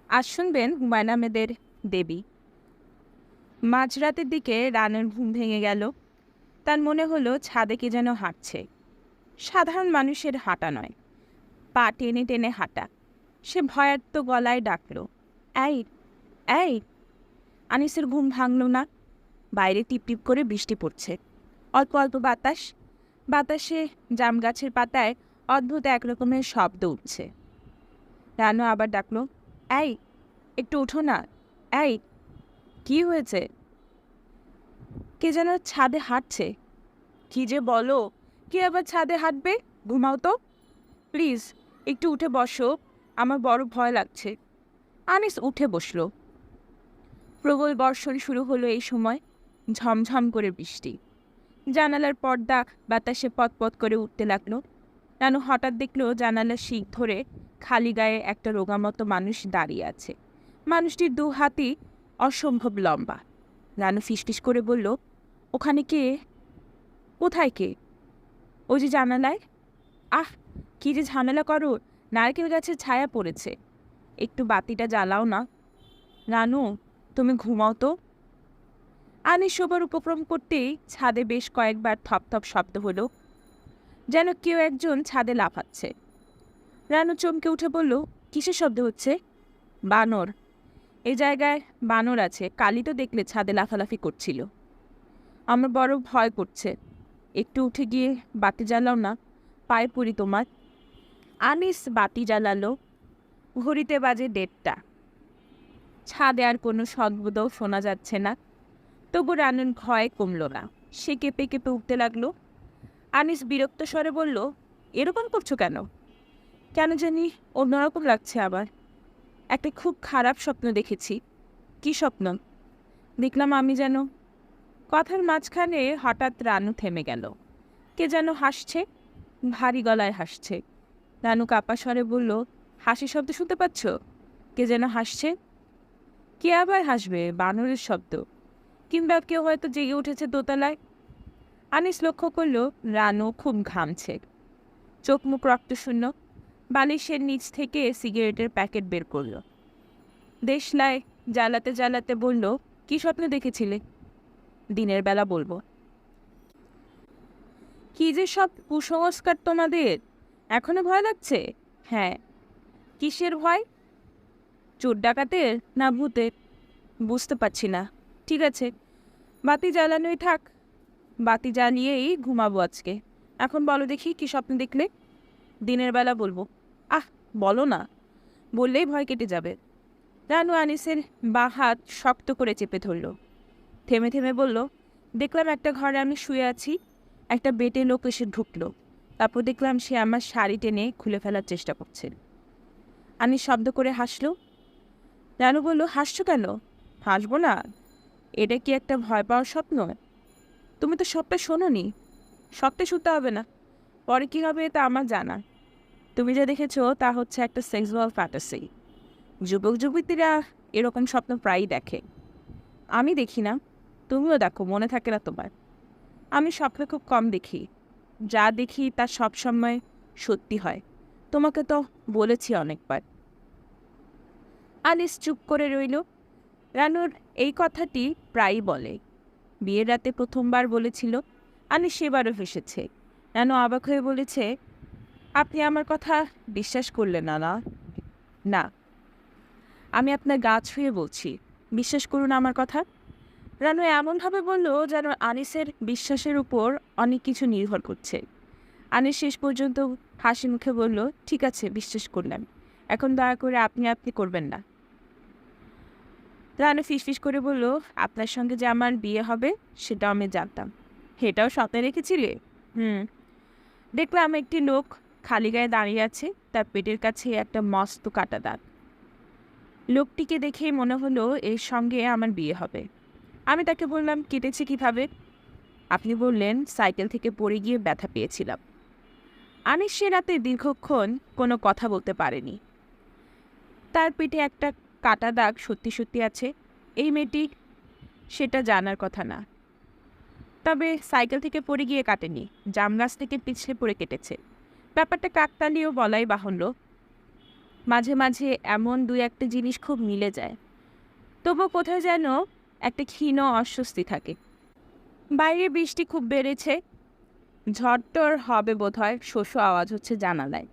আজ শুনবেন হুমায়ুন আহমেদের দেবী। মাঝরাতের দিকে রানুর ঘুম ভেঙে গেল। তার মনে হলো ছাদে কে যেন হাঁটছে। সাধারণ মানুষের হাঁটা নয়, পা টেনে টেনে হাঁটা। সে ভয়ার্ত গলায় ডাকল, এই এই। আনিসের ঘুম ভাঙল না। বাইরে টিপটিপ করে বৃষ্টি পড়ছে। অল্প অল্প বাতাস, বাতাসে জাম গাছের পাতায় অদ্ভুত একরকমের শব্দ উঠছে। রানু আবার ডাকলো, এই একটু উঠো না। এই, কি হয়েছে? কে যেন ছাদে হাঁটছে। কি যে বলো, কে আবার ছাদে হাঁটবে? ঘুমাও তো প্লিজ, একটু উঠে বসো, আমার বড় ভয় লাগছে। আনিস উঠে বসল। প্রবল বর্ষণ শুরু হলো এই সময়। ঝমঝম করে বৃষ্টি। জানালার পর্দা বাতাসে পতপত করে উঠতে লাগলো। রানু হঠাৎ দেখলো জানালার শিক ধরে খালি গায়ে একটা রোগামতো মানুষ দাঁড়িয়ে আছে। মানুষটির দু হাতই অসম্ভব লম্বা। রানু ফিসফিস করে বলল, ওখানে কে? কোথায় কে? ওই যে জানালায়। আহ, কি যে ঝামেলা করো, নারকেল গাছের ছায়া পড়েছে। একটু বাতিটা জ্বালাও না। রানু, তুমি ঘুমাও তো। আনিস শোবার উপক্রম করতেই ছাদে বেশ কয়েকবার থপথপ শব্দ হলো, যেন কেউ একজন ছাদে লাফাচ্ছে। রানু চমকে উঠে বলল, কিসের শব্দ হচ্ছে? বানর। এই জায়গায় বানর আছে, কালই তো দেখলে ছাদে লাফালাফি করছিল। আমার বড় ভয় করছে। একটু উঠে গিয়ে বাতি জ্বালাও না, পায়ে পড়ি তোমার। আনিস বাতি জ্বালালো। ঘড়িতে বাজে 1:30। ছাদে আর কোনো শব্দও শোনা যাচ্ছে না। তবু রানুর ভয় কমল না। সে কেঁপে কেঁপে উঠতে লাগলো। আনিস বিরক্ত স্বরে বলল, এরকম করছো কেন? কেন জানি অন্যরকম লাগছে আবার। একটা খুব খারাপ স্বপ্ন দেখেছি। কি স্বপ্ন? দেখলাম আমি যেন। কথার মাঝখানে হঠাৎ রানু থেমে গেল। কে যেন হাসছে, ভারী গলায় হাসছে। রানু কাপা স্বরে বলল, হাসির শব্দ শুনতে পাচ্ছ? কে যেন হাসছে। কে আবার হাসবে? বানরের শব্দ, কিংবা কেউ হয়তো জেগে উঠেছে দোতলায়। আনিস লক্ষ্য করল রানু খুব ঘামছে, চোখ মুখ রক্তশূন্য। বালিশের নিচ থেকে সিগারেটের প্যাকেট বের করল। দেশলায় জ্বালাতে জ্বালাতে বলল, কি স্বপ্ন দেখেছিলে? দিনের বেলা বলবো। কি যে সব কুসংস্কার তোমাদের! এখনো ভয় লাগছে? হ্যাঁ। কিসের ভয়? চোর ডাকাতের না ভূতের? বুঝতে পারছি না। ঠিক আছে, বাতি জ্বালানোই থাক। বাতি জ্বালিয়েই ঘুমাবো আজকে। এখন বলো দেখি, কি স্বপ্ন দেখলে? দিনের বেলা বলবো। আহ, বলো না। বললেই ভয় কেটে যাবে। রানু আনিসের বাঁ হাত শক্ত করে চেপে ধরল। থেমে থেমে বলল, দেখলাম একটা ঘরে আমি শুয়ে আছি। একটা বেটে লোক এসে ঢুকলো। তারপর দেখলাম সে আমার শাড়ি টেনে খুলে ফেলার চেষ্টা করছে। আনিস শব্দ করে হাসলো। রানু বলল, হাসছো কেন? হাসবো না? এটা কি একটা ভয় পাওয়ার স্বপ্ন? তুমি তো সবটা শোনোনি। সবটা শুনতে হবে না। পরে কী হবে তা আমার জানা। তুমি যা দেখেছো তা হচ্ছে একটা সেক্সুয়াল ফ্যান্টাসি। যুবক যুবতীরা এরকম স্বপ্ন প্রায়ই দেখে। আমি দেখি না, তুমিও দেখো, মনে থাকে না তোমার? আমি স্বপ্ন খুব কম দেখি। যা দেখি তা সবসময় সত্যি হয়। তোমাকে তো বলেছি অনেকবার। আনিস চুপ করে রইল। রানুর এই কথাটি প্রায়ই বলে। বিয়ের রাতে প্রথমবার বলেছিল। আনিস সেবারও হেসেছে। রানু অবাক হয়ে বলেছে, আপনি আমার কথা বিশ্বাস করলেন না? না না, আমি আপনার গা ছুঁয়ে বলছি, বিশ্বাস করুন আমার কথা। রানু এমনভাবে বলল যেন আনিসের বিশ্বাসের উপর অনেক কিছু নির্ভর করছে। আনিস শেষ পর্যন্ত হাসি মুখে বলল, ঠিক আছে, বিশ্বাস করলাম। এখন দয়া করে আপনি আপনি করবেন না। রানু ফিসফিস করে বলল, আপনার সঙ্গে যে আমার বিয়ে হবে সেটাও আমি জানতাম। এটাও স্বপ্নে রেখেছিলে? হুম। দেখলাম একটি লোক খালি গায়ে দাঁড়িয়ে আছে, তার পেটের কাছে একটা মস্ত কাটা দাগ। লোকটিকে দেখেই মনে হলো এর সঙ্গে আমার বিয়ে হবে। আমি তাকে বললাম, কেটেছে কিভাবে? আপনি বললেন, সাইকেল থেকে পড়ে গিয়ে ব্যথা পেয়েছিলাম। আনিস সে রাতে দীর্ঘক্ষণ কোনো কথা বলতে পারেনি। তার পেটে একটা কাটা দাগ সত্যি সত্যি আছে, এই মেয়েটি সেটা জানার কথা না। তবে সাইকেল থেকে পড়ে গিয়ে কাটেনি, জাম গাছ থেকে পিছলে পড়ে কেটেছে। ব্যাপারটা কাকতালীয় বলাই বাহুল্য। মাঝে মাঝে এমন দুই একটা জিনিস খুব মিলে যায়, তবুও কোথায় যেন একটা ক্ষীণ অস্বস্তি থাকে। বাইরে বৃষ্টি খুব বেড়েছে, ঝড়টর হবে বোধহয়। শোষো আওয়াজ হচ্ছে জানালায়।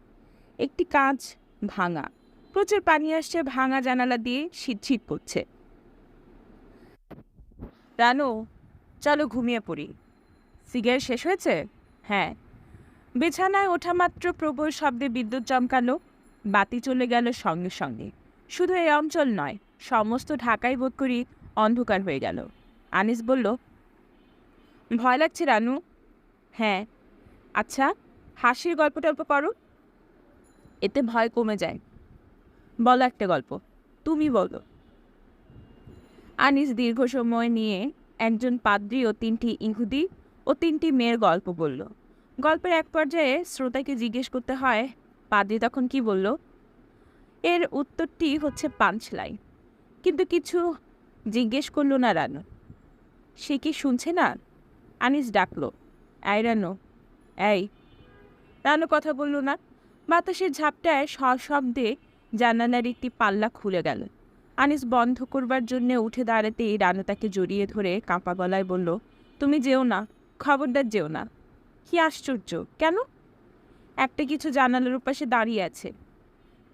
একটি কাঁচ ভাঙা, প্রচুর পানি আসছে ভাঙা জানালা দিয়ে, শীত করছে। রানু, চলো ঘুমিয়ে পড়ি। সিগারেট শেষ হয়েছে? হ্যাঁ। বিছানায় ওঠা মাত্র প্রবল শব্দে বিদ্যুৎ চমকালো। বাতি চলে গেল সঙ্গে সঙ্গে। শুধু এই অঞ্চল নয়, সমস্ত ঢাকাই বোধ করি অন্ধকার হয়ে গেল। আনিস বলল, ভয় লাগছে রানু? হ্যাঁ। আচ্ছা, হাসির গল্প টল্প করো, এতে ভয় কমে যায়। বলো একটা গল্প, তুমি বলো। আনিস দীর্ঘ সময় নিয়ে একজন পাদ্রী ও 3টি ইহুদি ও 3টি মেয়ের গল্প বলল। গল্পের এক পর্যায়ে শ্রোতাকে জিজ্ঞেস করতে হয়, পাদ্রী তখন কি বলল? এর উত্তরটি হচ্ছে পাঞ্চলাইন। কিন্তু কিছু জিজ্ঞেস করলো না রানু। সে কি শুনছে না? আনিস ডাকলো, এই রানু, এই। রানু কথা বলল না। বাতাসের ঝাপটায় সশব্দে জানালার একটি পাল্লা খুলে গেল। আনিস বন্ধ করবার জন্য উঠে দাঁড়াতেই রানু তাকে জড়িয়ে ধরে কাঁপা গলায় বলল, তুমি যেও না, খবরদার যেও না। কি আশ্চর্য, কেন? একটা কিছু জানালার পাশে দাঁড়িয়ে আছে।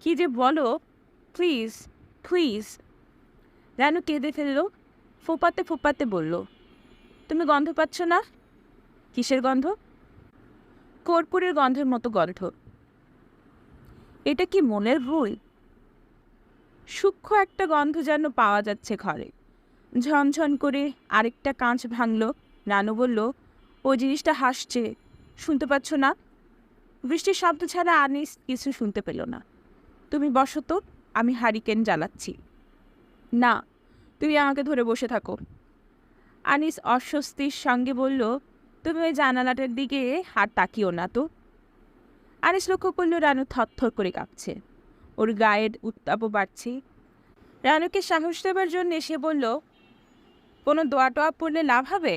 কি যে বলো, প্লিজ প্লিজ। রানু কেঁদে ফেলল, ফোপাতে ফোপাতে বলল, তুমি গন্ধ পাচ্ছ না? কিসের গন্ধ? কর্পূরের গন্ধের মতো গন্ধ। এটা কি মনের ভুল? সূক্ষ্ম একটা গন্ধ যেন পাওয়া যাচ্ছে ঘরে। ঝনঝন করে আরেকটা কাঁচ ভাঙল। রানু বলল, ওই জিনিসটা হাসছে, শুনতে পাচ্ছ না? বৃষ্টির শব্দ ছাড়া আনিস কিছু শুনতে পেল না। তুমি বসো তো, আমি হারিকেন জ্বালাচ্ছি। না, তুমি আমাকে ধরে বসে থাকো। আনিস অস্বস্তির সঙ্গে বলল, তুমি ওই জানালাটার দিকে হাত তাকিও না তো। আনিস লক্ষ্য করল রানু থরথর করে কাঁপছে, ওর গায়ের উত্তাপও বাড়ছে। রানুকে সাহস দেবার জন্য সে বলল, কোনো দোয়া টোয়া পড়লে লাভ হবে?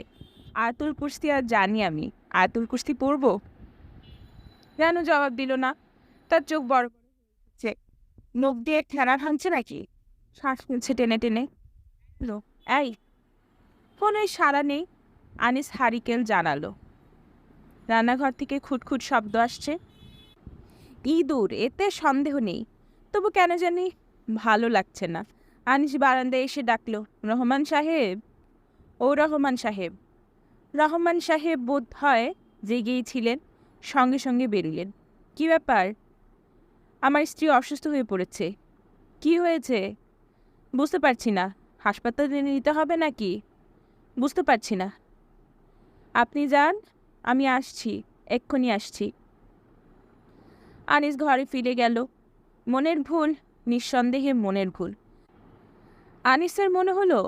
আয়াতুল কুরসি আর জানি আমি, আয়াতুল কুরসি পড়ব? রানু জবাব দিল না। তার চোখ বড় বড় হচ্ছে, মুখ দিয়ে ঠেলা ভাঙছে নাকি? শ্বাস ফেলছে টেনে টেনে। এই, কোনো সাড়া নেই। আনিস হারিকেল জানালো। রান্নাঘর থেকে খুটখুট শব্দ আসছে। ইঁদুর, এতে সন্দেহ নেই, তবু কেন জানি ভালো লাগছে না। আনিস বারান্দায় এসে ডাকলো, রহমান সাহেব, ও রহমান সাহেব। রহমান সাহেব বোধ হয় জেগেই ছিলেন, সঙ্গে সঙ্গে বেরুলেন। কি ব্যাপার? আমার স্ত্রী অসুস্থ হয়ে পড়েছে। কি হয়েছে? বুঝতে পারছি না। হাসপাতালে নিতে হবে নাকি? বুঝতে পারছি না। আপনি যান, আমি আসছি, এক্ষুনি আসছি। আনিস ঘরে ফিরে গেল। মনের ভুল, নিঃসন্দেহে মনের ভুল। আনিসের মনে হলো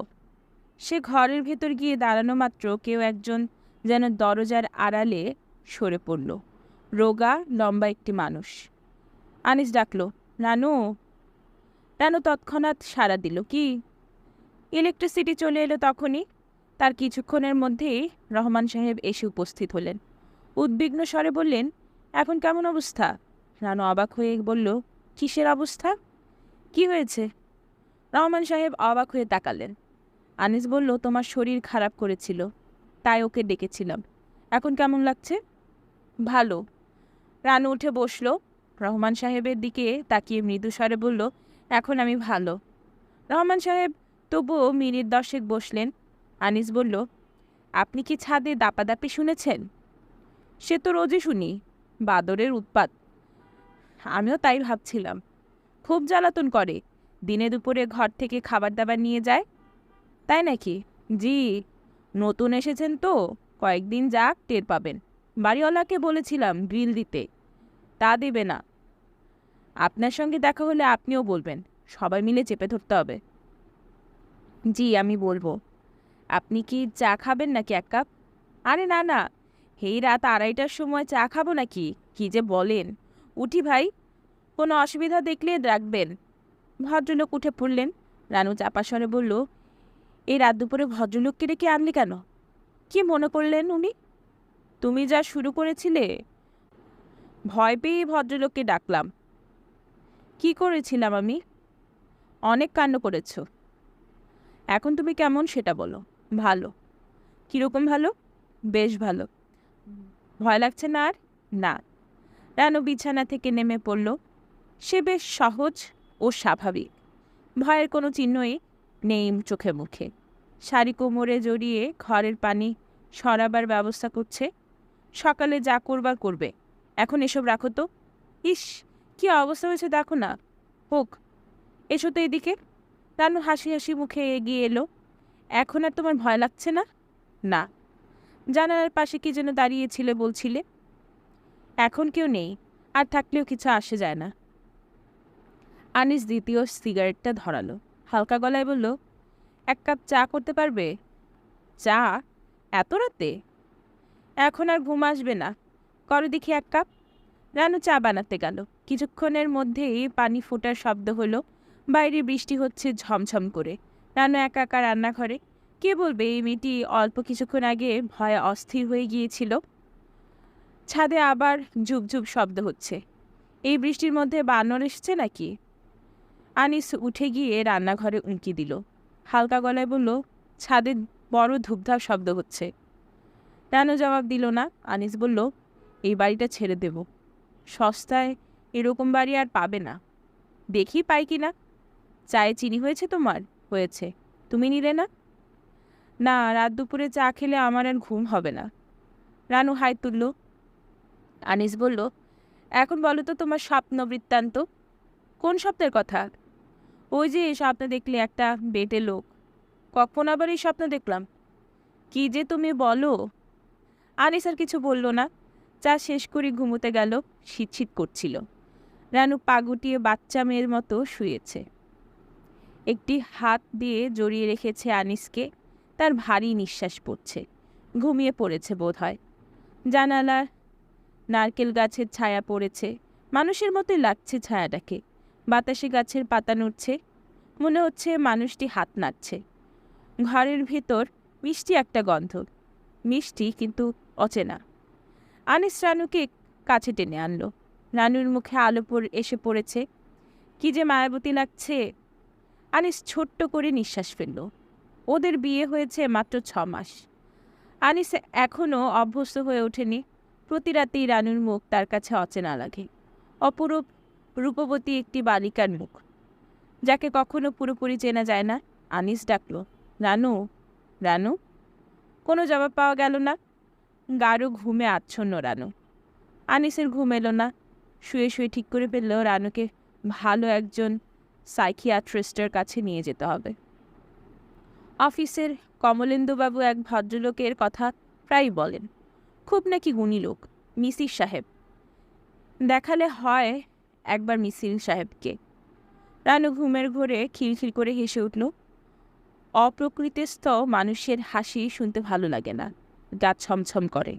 সে ঘরের ভেতর গিয়ে দাঁড়ানো মাত্র কেউ একজন যেন দরজার আড়ালে সরে পড়ল। রোগা লম্বা একটি মানুষ। আনিস ডাকল, রানু। রানু তৎক্ষণাৎ সাড়া দিল। কি? ইলেকট্রিসিটি চলে এলো তখনই। তার কিছুক্ষণের মধ্যেই রহমান সাহেব এসে উপস্থিত হলেন। উদ্বিগ্ন স্বরে বললেন, এখন কেমন অবস্থা? রানু অবাক হয়ে বলল, কিসের অবস্থা? কি হয়েছে? রহমান সাহেব অবাক হয়ে তাকালেন। আনিস বলল, তোমার শরীর খারাপ করেছিল, তাই ওকে ডেকেছিলাম। এখন কেমন লাগছে? ভালো। রানু উঠে বসল। রহমান সাহেবের দিকে তাকিয়ে মৃদু স্বরে বলল, এখন আমি ভালো। রহমান সাহেব তবুও মিনিট 10 বসলেন। আনিস বলল, আপনি কি ছাদে দাপাদাপি শুনেছেন? সে তো রোজই শুনি, বাদরের উৎপাত। আমিও তাই ভাবছিলাম। খুব জ্বালাতন করে, দিনে দুপুরে ঘর থেকে খাবার দাবার নিয়ে যায়। তাই নাকি? জি, নতুন এসেছেন তো, কয়েকদিন যাক, টের পাবেন। বাড়িওয়ালাকে বলেছিলাম গ্রিল দিতে, তা দেবে না। আপনার সঙ্গে দেখা হলে আপনিও বলবেন, সবাই মিলে চেপে ধরতে হবে। জি, আমি বলবো। আপনি কি চা খাবেন নাকি 1 কাপ? আরে না না, এই রাত 2:30টার সময় চা খাবো নাকি? কি যে বলেন। উঠি ভাই, কোনো অসুবিধা দেখলে রাখবেন। ভদ্রলোক উঠে পড়লেন। রানু চাপা স্বরে বলল, এই রাত দুপুরে ভদ্রলোককে ডেকে আনলি কেন? কি মনে করলেন উনি? তুমি যা শুরু করেছিলে, ভয় পেয়ে ভদ্রলোককে ডাকলাম। কি করেছিলাম আমি? অনেক কাণ্ড করেছ। এখন তুমি কেমন সেটা বলো। ভালো। কীরকম ভালো? বেশ ভালো। ভয় লাগছে না আর? না। রানু বিছানা থেকে নেমে পড়ল। সে বেশ সহজ ও স্বাভাবিক। ভয়ের কোনো চিহ্নই নেই চোখে মুখে। শাড়ি কোমরে জড়িয়ে ঘরের পানি সরাবার ব্যবস্থা করছে। সকালে যা করবার করবে। এখন এসব রাখো তো। ইস, কি অবস্থা হয়েছে দেখো না। হোক, এসো তো এদিকে। রানু হাসি হাসি মুখে এগিয়ে এলো। এখন আর তোমার ভয় লাগছে না? না। জানালার পাশে কি যেন দাঁড়িয়েছিলে বলছিলে? এখন কেউ নেই, আর থাকলেও কিছু আসে যায় না। আনিস দ্বিতীয় সিগারেটটা ধরালো। হালকা গলায় বলল, এক কাপ চা করতে পারবে? চা? এত রাতে? এখন আর ঘুম আসবে না। করো দেখি এক কাপ। রানু চা বানাতে গেল। কিছুক্ষণের মধ্যেই পানি ফোটার শব্দ হলো। বাইরে বৃষ্টি হচ্ছে ঝমঝম করে। রানু একা একা রান্নাঘরে। কে বলবে এই মেয়েটি অল্প কিছুক্ষণ আগে ভয়ে অস্থির হয়ে গিয়েছিল। ছাদে আবার ঝুপঝুপ শব্দ হচ্ছে। এই বৃষ্টির মধ্যে বানর এসেছে নাকি? আনিস উঠে গিয়ে রান্নাঘরে উঁকি দিল। হালকা গলায় বলল, ছাদে বড় ধূপধাপ শব্দ হচ্ছে। রানু জবাব দিল না। আনিস বলল, এই বাড়িটা ছেড়ে দেব। সস্তায় এরকম বাড়ি আর পাবে না। দেখি পাই কি না। চায়ে চিনি হয়েছে তোমার? হয়েছে। তুমি নিলে না? না, রাত দুপুরে চা খেলে আমার আর ঘুম হবে না। রানু হাই তুলল। আনিস বলল, এখন বলো তো তোমার স্বপ্ন বৃত্তান্ত। কোন স্বপ্নের কথা? ওই যে স্বপ্ন দেখলে একটা বেটে লোক। কখন আবার এই স্বপ্ন দেখলাম? কি যে তুমি বলো। আনিস আর কিছু বলল না। চা শেষ করে ঘুমোতে গেল। শীত শীত করছিল। রানু পা গুটিয়ে বাচ্চা মেয়ের মতো শুয়েছে। একটি হাত দিয়ে জড়িয়ে রেখেছে আনিসকে। তার ভারী নিঃশ্বাস পড়ছে। ঘুমিয়ে পড়েছে বোধ হয়। জানালার নারকেল গাছের ছায়া পড়েছে। মানুষের মতোই লাগছে ছায়াটাকে। বাতাসে গাছের পাতা নড়ছে। মনে হচ্ছে মানুষটি হাত নাড়ছে। ঘরের ভেতর মিষ্টি একটা গন্ধ। মিষ্টি কিন্তু অচেনা। আনিস রানুকে কাছে টেনে আনলো। রানুর মুখে আলো এসে পড়েছে। কি যে মায়াবতী লাগছে। আনিস ছোট্ট করে নিঃশ্বাস ফেলল। ওদের বিয়ে হয়েছে মাত্র 6 মাস। আনিস এখনও অভ্যস্ত হয়ে ওঠেনি। প্রতি রাতেই রানুর মুখ তার কাছে অচেনা লাগে। অপরূপ রূপবতী একটি বালিকার মুখ, যাকে কখনো পুরোপুরি চেনা যায় না। আনিস ডাকল, রানু, রানু। কোনো জবাব পাওয়া গেল না। গাঢ় ঘুমে আচ্ছন্ন রানু। আনিসের ঘুম এলো না। শুয়ে শুয়ে ঠিক করে ফেলল রানুকে ভালো একজন সাইকিয়াট্রিস্টের কাছে নিয়ে যেতে হবে। অফিসের কমলেন্দুবাবু এক ভদ্রলোকের কথা প্রায়ই বলেন। খুব নাকি গুণী লোক, মিসির সাহেব। দেখালে হয় একবার মিসির সাহেবকে। রানু ঘুমের ঘোরে খিলখিল করে হেসে উঠল। অপ্রকৃতিস্থ মানুষের হাসি শুনতে ভালো লাগে না, গা ছমছম করে।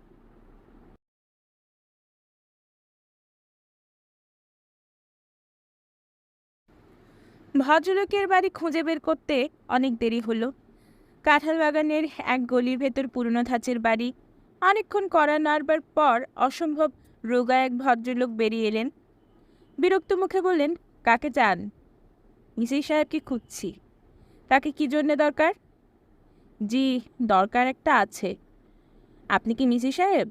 ভদ্রলোকের বাড়ি খুঁজে বের করতে অনেক দেরি হলো। কাঁঠাল বাগানের এক গলির ভেতর পুরনো ধাঁচের বাড়ি। অনেকক্ষণ কড়া নাড়বার পর অসম্ভব রোগা এক ভদ্রলোক বেরিয়ে এলেন। বিরক্ত মুখে বললেন, কাকে চান? মিসির সাহেবকে খুঁজছি। তাকে কি জন্যে দরকার? জি, দরকার একটা আছে। আপনি কি মিসির সাহেব?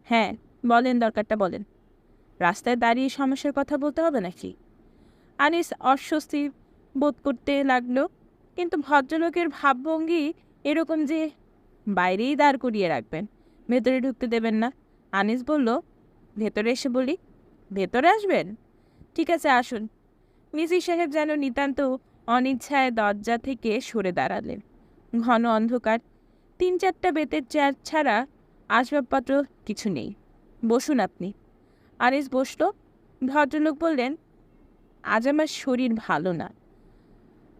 হ্যাঁ, বলেন, দরকারটা বলেন। রাস্তায় দাঁড়িয়ে সমস্যার কথা বলতে হবে নাকি? আনিস অস্বস্তি বোধ করতে লাগলো। কিন্তু ভদ্রলোকের ভাবভঙ্গি এরকম যে বাইরেই দাঁড় করিয়ে রাখবেন, ভেতরে ঢুকতে দেবেন না। আনিস বলল, ভেতরে এসে বলি? ভেতরে আসবেন? ঠিক আছে, আসুন। মিসির সাহেব যেন নিতান্ত অনিচ্ছায় দরজা থেকে সরে দাঁড়ালেন। ঘন অন্ধকার। 3-4টা বেতের চেয়ার ছাড়া আসবাবপত্র কিছু নেই। বসুন আপনি। আনিস বসল। ভদ্রলোক বললেন, আজ আমার শরীর ভালো না।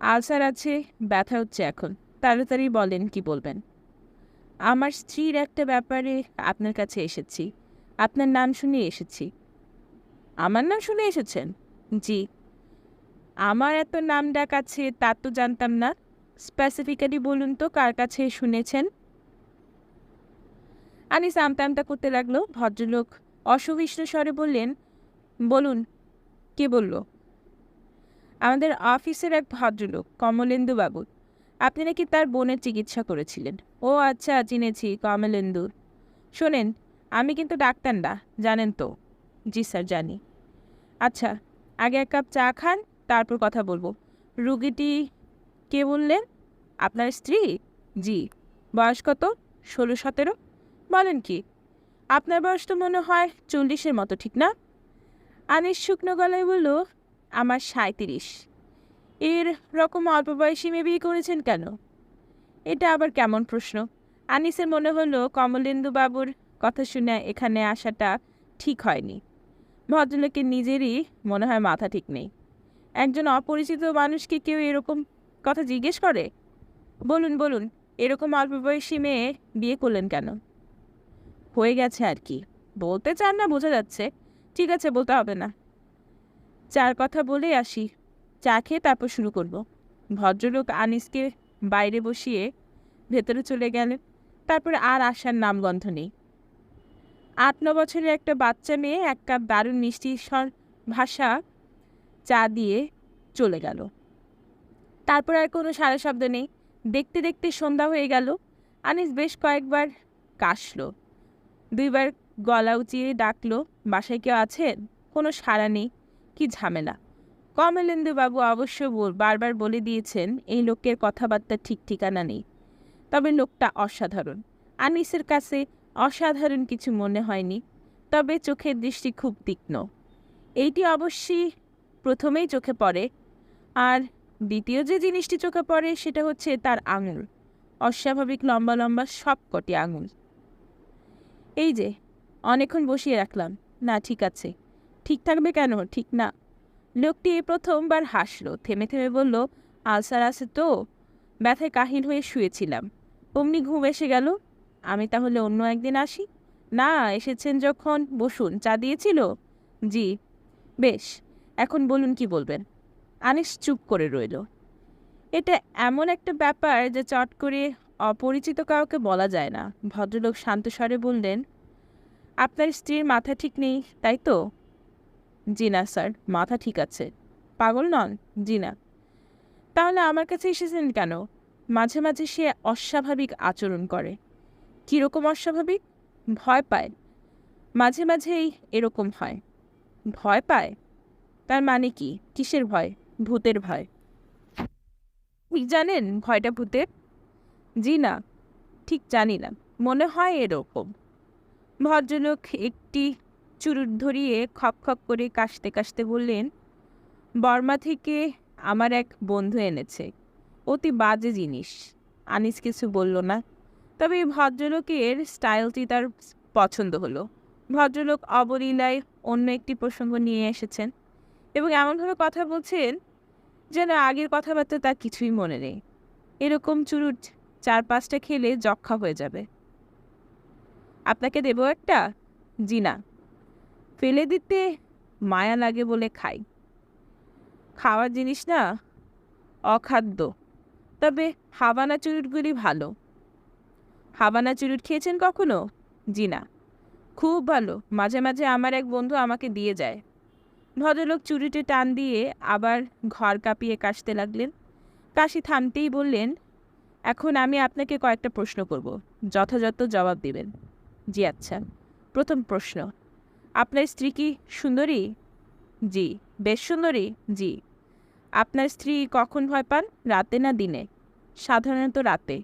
আলসার আছে, ব্যথা হচ্ছে এখন। তাড়াতাড়ি বলেন, কি বলবেন? আমার স্ত্রীর একটা ব্যাপারে আপনার কাছে এসেছি। আপনার নাম শুনে এসেছি। আমার নাম শুনে এসেছেন? জি। আমার এত নাম ডাক আছে তা তো জানতাম না। স্পেসিফিক্যালি বলুন তো কার কাছে শুনেছেন? আনিস আমতা আমতা করতে লাগলো। ভদ্রলোক অসহিষ্ণু স্বরে বললেন, বলুন। কে বলল? আমাদের অফিসের এক ভদ্রলোক কমলেন্দু বাবু, আপনি নাকি তার বোনের চিকিৎসা করেছিলেন। ও আচ্ছা, চিনেছি কমলেন্দু। শোনেন, আমি কিন্তু ডাক্তার না, জানেন তো। জি স্যার, জানি। আচ্ছা, আগে এক কাপ চা খান, তারপর কথা বলবো। রুগীটি কে বললেন? আপনার স্ত্রী? জি। বয়স কত? 16-17। বলেন কি? আপনার বয়স তো মনে হয় 40-এর মতো, ঠিক না? আনিস শুকনো গলায় বলল, আমার 37। এর রকম অল্প বয়সী মেয়ে বিয়ে করেছেন কেন? এটা আবার কেমন প্রশ্ন? আনিসের মনে হলো কমলেন্দু বাবুর কথা শুনে এখানে আসাটা ঠিক হয়নি। ভদ্রলোকের নিজেরই মনে হয় মাথা ঠিক নেই। একজন অপরিচিত মানুষকে কেউ এরকম কথা জিজ্ঞেস করে? বলুন বলুন, এরকম অল্প বয়সী মেয়ে বিয়ে করলেন কেন? হয়ে গেছে আর কি। বলতে চান না বোঝা যাচ্ছে। ঠিক আছে, বলতে হবে না। চার কথা বলে আসি, চা খেয়ে তারপর শুরু করব। ভদ্রলোক আনিসকে বাইরে বসিয়ে ভেতরে চলে গেলেন। তারপর আর আসার নামগন্ধ নেই। 8-9 বছরের একটা বাচ্চা মেয়ে এক কাপ দারুণ মিষ্টি ভাষা চা দিয়ে চলে গেল। তারপর আর কোনো সারা শব্দ নেই। দেখতে দেখতে সন্ধ্যা হয়ে গেল। আনিস বেশ কয়েকবার কাশল, 2বার গলা উঁচিয়ে ডাকলো, বাসায় কেউ আছেন? কোনো সাড়া নেই। কি ঝামেলা! কমলেন্দুবাবু অবশ্য বারবার বলে দিয়েছেন এই লোকের কথাবার্তা ঠিক ঠিকানা নেই। তবে লোকটা অসাধারণ। আনিসের কাছে অসাধারণ কিছু মনে হয়নি, তবে চোখের দৃষ্টি খুব তীক্ষ্ণ। এইটি অবশ্যই প্রথমেই চোখে পড়ে। আর দ্বিতীয় যে জিনিসটি চোখে পড়ে সেটা হচ্ছে তার আঙুল। অস্বাভাবিক লম্বা লম্বা সব কটি আঙুল। এই যে, অনেকক্ষণ বসিয়ে রাখলাম। না, ঠিক আছে। ঠিক থাকবে কেন? ঠিক না। লোকটি প্রথমবার হাসল, থেমে থেমে বলল, আলসার আছে তো, ব্যথায় কাহিল হয়ে শুয়েছিলাম, অমনি ঘুম এসে গেল। আমি তাহলে অন্য একদিন আসি? না, এসেছেন যখন বসুন। চা দিয়েছিল? জি। বেশ, এখন বলুন কি বলবেন। আনিস চুপ করে রইল। এটা এমন একটা ব্যাপার যে চট করে অপরিচিত কাউকে বলা যায় না। ভদ্রলোক শান্ত স্বরে বললেন, আপনার স্ত্রীর মাথা ঠিক নেই, তাই তো? জি না স্যার, মাথা ঠিক আছে। পাগল নন? জি না। তাহলে আমার কাছে এসেছেন কেন? মাঝে মাঝে সে অস্বাভাবিক আচরণ করে। কীরকম অস্বাভাবিক? ভয় পায়। মাঝে মাঝেই এরকম হয়। ভয় পায়? তার মানে কি? কিসের ভয়? ভূতের ভয়। ঠিক জানেন ভয়টা ভূতের? জি না, ঠিক জানি না। মনে হয় এরকম। ভদ্রলোক একটি চুরুট ধরিয়ে খপ খপ করে কাশতে কাশতে বললেন, বর্মা থেকে আমার এক বন্ধু এনেছে, অতি বাজে জিনিস। আনিস কিছু বলল না, তবে এই ভদ্রলোকের স্টাইলটি তার পছন্দ হলো। ভদ্রলোক অবলীলায় অন্য একটি প্রসঙ্গ নিয়ে এসেছেন এবং এমনভাবে কথা বলছেন যেন আগের কথাবার্তা তার কিছুই মনে নেই। এরকম চুরুট 4-5টা খেলে যক্ষা হয়ে যাবে। আপনাকে দেবো একটা? জি না, ফেলে দিতে মায়া লাগে বলে খাই। খাওয়ার জিনিস না, অখাদ্য। তবে হাবানা চুরুটগুলি ভালো। হাবানা চুরুট খেয়েছেন কখনো? জি না। খুব ভালো, মাঝে মাঝে আমার এক বন্ধু আমাকে দিয়ে যায়। ভদ্রলোক চুরুটে টান দিয়ে আবার ঘর কাঁপিয়ে কাশতে লাগলেন। কাশি থামতেই বললেন, এখন আমি আপনাকে কয়েকটা প্রশ্ন করব, যথাযথ জবাব দিবেন। জি আচ্ছা। প্রথম প্রশ্ন, আপনার স্ত্রী কি সুন্দরী? জি। বেশ সুন্দরী? জি। আপনার স্ত্রী কখন ভয় পান, রাতে না দিনে? সাধারণত রাতে,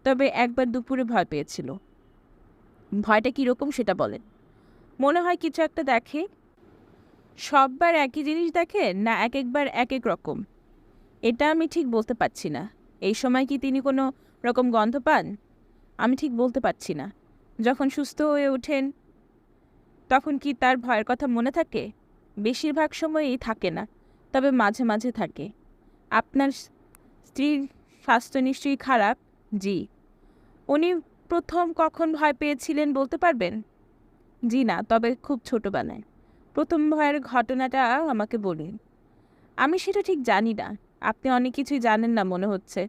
তবে একবার দুপুরে ভয় পেয়েছিল। ভয়টা কীরকম সেটা বলেন। মনে হয় কিছু একটা দেখে। সববার একই জিনিস দেখে না এক একবার এক এক রকম? এটা আমি ঠিক বলতে পারছি না। এই সময় কি তিনি কোনো রকম গন্ধ পান? আমি ঠিক বলতে পারছি না। যখন সুস্থ হয়ে ওঠেন তখন কি তার ভয়ের কথা মনে থাকে? বেশিরভাগ সময়ই থাকে না, তবে মাঝে মাঝে থাকে। আপনার স্ত্রীর স্বাস্থ্য নিশ্চয়ই খারাপ? জি। উনি প্রথম কখন ভয় পেয়েছিলেন বলতে পারবেন? জি না, তবে খুব ছোটবেলায়। প্রথম ভয়ের ঘটনাটা আমাকে বলুন। আমি সেটা ঠিক জানি না। আপনি অনেক কিছুই জানেন না মনে হচ্ছে।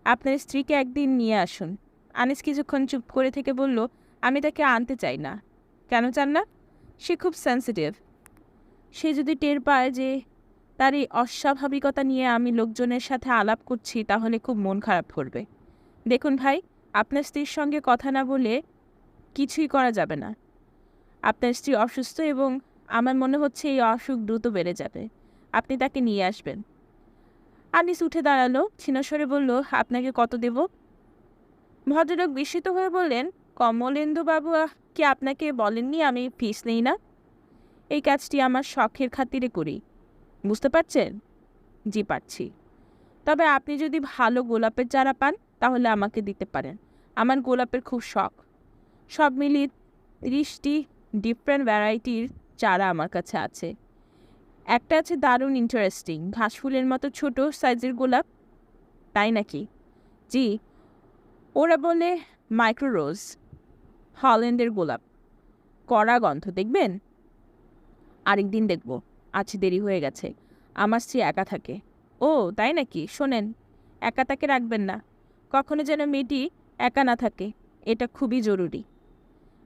আপনার স্ত্রীকে একদিন নিয়ে আসুন। আনিস কিছুক্ষণ চুপ করে থেকে বলল, আমি তাকে আনতে চাই না। কেন চান না? সে খুব সেন্সিটিভ। সে যদি টের পায় যে তার এই অস্বাভাবিকতা নিয়ে আমি লোকজনের সাথে আলাপ করছি, তাহলে খুব মন খারাপ করবে। দেখুন ভাই, আপনার স্ত্রীর সঙ্গে কথা না বলে কিছুই করা যাবে না। আপনার স্ত্রী অসুস্থ এবং আমার মনে হচ্ছে এই অসুখ দ্রুত বেড়ে যাবে। আপনি তাকে নিয়ে আসবেন। আনিস উঠে দাঁড়ালো, ক্ষীণস্বরে বলল, আপনাকে কত দেব? ভদ্রলোক বিস্মিত হয়ে বললেন, কমলেন্দুবাবু কি আপনাকে বলেননি আমি ফিস নেই না? এই কাজটি আমার শখের খাতিরে করি, বুঝতে পারছেন? জি পারছি। তবে আপনি যদি ভালো গোলাপের চারা পান তাহলে আমাকে দিতে পারেন। আমার গোলাপের খুব শখ। সব মিলিয়ে 30টি ডিফারেন্ট ভ্যারাইটির চারা আমার কাছে আছে। একটা আছে দারুণ ইন্টারেস্টিং, ঘাসফুলের মতো ছোট সাইজের গোলাপ। তাই নাকি? জি, ওরা বলে মাইক্রো রোজ। হল্যান্ডের গোলাপ, কড়া গন্ধ, দেখবেন? আরেকদিন দেখব, আজ দেরি হয়ে গেছে। আমার স্ত্রী একা থাকে। ও তাই নাকি? শোনেন, একা তাকে রাখবেন না। কখনো যেন মেয়েটি একা না থাকে, এটা খুবই জরুরি।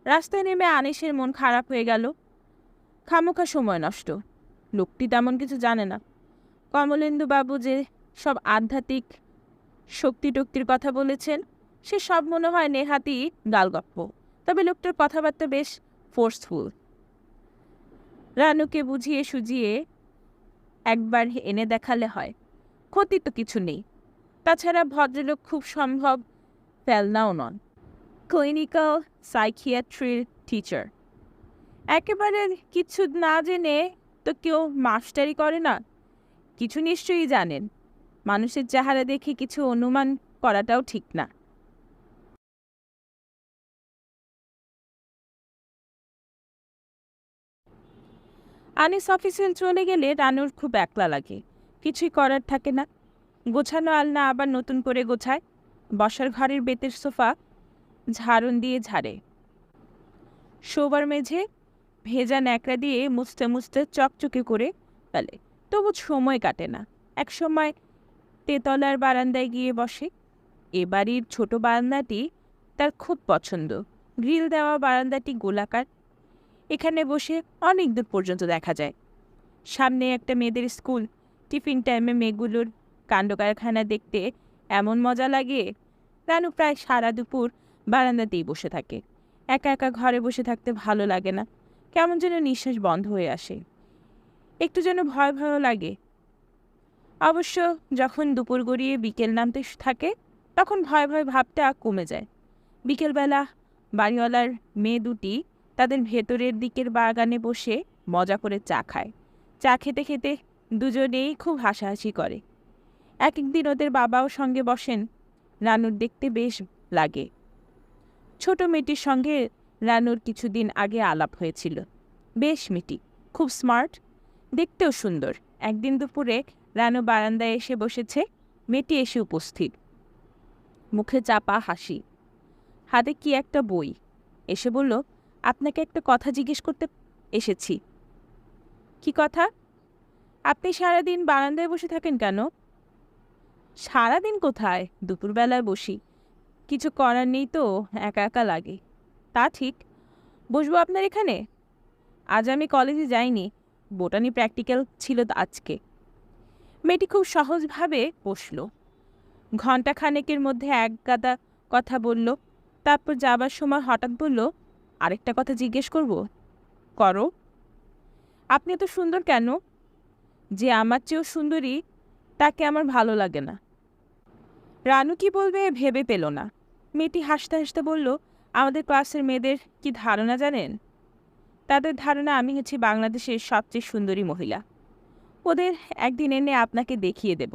রাস্তায় নেমে আনিসের মন খারাপ হয়ে গেল। খামোখা সময় নষ্ট। লোকটি তেমন কিছু জানে না। কমলেন্দুবাবু যে সব আধ্যাত্মিক শক্তি টক্তির কথা বলেছেন, সে সব মনে হয় নেহাতি গালগপ্প। তবে লোকটার কথাবার্তা বেশ ফোর্সফুল। রানুকে বুঝিয়ে সুজিয়ে একবার এনে দেখালে হয়, ক্ষতি তো কিছু নেই। তাছাড়া ভদ্রলোক খুব সম্ভব ফেলনাও নন, ক্লিনিক্যাল সাইকিয়াট্রির টিচার। একেবারে কিছু না জেনে তো কেউ মাস্টারি করে না। কিছু নিশ্চয়ই জানেন। মানুষের চেহারা দেখে কিছু অনুমান করাটাও ঠিক না। আনিস অফিসে চলে গেলে রানুর খুব একলা লাগে। কিছুই করার থাকে না। গোছানো আলনা আবার নতুন করে গোছায়। বসার ঘরের বেতের সোফা ঝাড়ন দিয়ে ঝাড়ে। শোবার মেঝে ভেজা ন্যাকড়া দিয়ে মুছতে মুছতে চকচকে করে ফেলে। তবু সময় কাটে না। এক সময় তেতলার বারান্দায় গিয়ে বসে। এ বাড়ির ছোট বারান্দাটি তার খুব পছন্দ। গ্রিল দেওয়া বারান্দাটি গোলাকার। এখানে বসে অনেক দূর পর্যন্ত দেখা যায়। সামনে একটা মেয়েদের স্কুল। টিফিন টাইমে মেয়েগুলোর কাণ্ডকারখানা দেখতে এমন মজা লাগে। রানু প্রায় সারা দুপুর বারান্দাতেই বসে থাকে। একা একা ঘরে বসে থাকতে ভালো লাগে না। কেমন যেন নিঃশ্বাস বন্ধ হয়ে আসে। একটু যেন ভয় ভয়ও লাগে। অবশ্য যখন দুপুর গড়িয়ে বিকেল নামতে থাকে তখন ভয় ভয় ভাবটা কমে যায়। বিকেলবেলা বাড়িওয়ালার মেয়ে দুটি তাদের ভেতরের দিকের বাগানে বসে মজা করে চা খায়। চা খেতে খেতে দুজনেই খুব হাসাহাসি করে। এক একদিন ওদের বাবাও সঙ্গে বসেন। রানুর দেখতে বেশ লাগে। ছোট মেয়েটির সঙ্গে রানুর কিছুদিন আগে আলাপ হয়েছিল। বেশ মেয়েটি, খুব স্মার্ট, দেখতেও সুন্দর। একদিন দুপুরে রানু বারান্দায় এসে বসেছে। মেয়েটি এসে উপস্থিত, মুখে চাপা হাসি, হাতে কি একটা বই। এসে বলল, আপনাকে একটা কথা জিজ্ঞেস করতে এসেছি। কি কথা? আপনি সারাদিন বারান্দায় বসে থাকেন কেন? সারাদিন কোথায়, দুপুরবেলায় বসি। কিছু করার নেই তো, একা একা লাগে। তা ঠিক। বসবো আপনার এখানে? আজ আমি কলেজে যাইনি, বোটানি প্র্যাকটিক্যাল ছিল আজকে। মেয়েটি খুব সহজভাবে বসল। ঘণ্টাখানেকের মধ্যে এক গাদা কথা বলল। তারপর যাবার সময় হঠাৎ বলল, আরেকটা কথা জিজ্ঞেস করব? করো। আপনি এত সুন্দর কেন? যে আমার চেয়েও সুন্দরী তাকে আমার ভালো লাগে না। রানু কি বলবে ভেবে পেল না। মেয়েটি হাসতে হাসতে বলল, আমাদের ক্লাসের মেয়েদের কি ধারণা জানেন? তাদের ধারণা আমি হচ্ছি বাংলাদেশের সবচেয়ে সুন্দরী মহিলা। ওদের একদিন এনে আপনাকে দেখিয়ে দেব।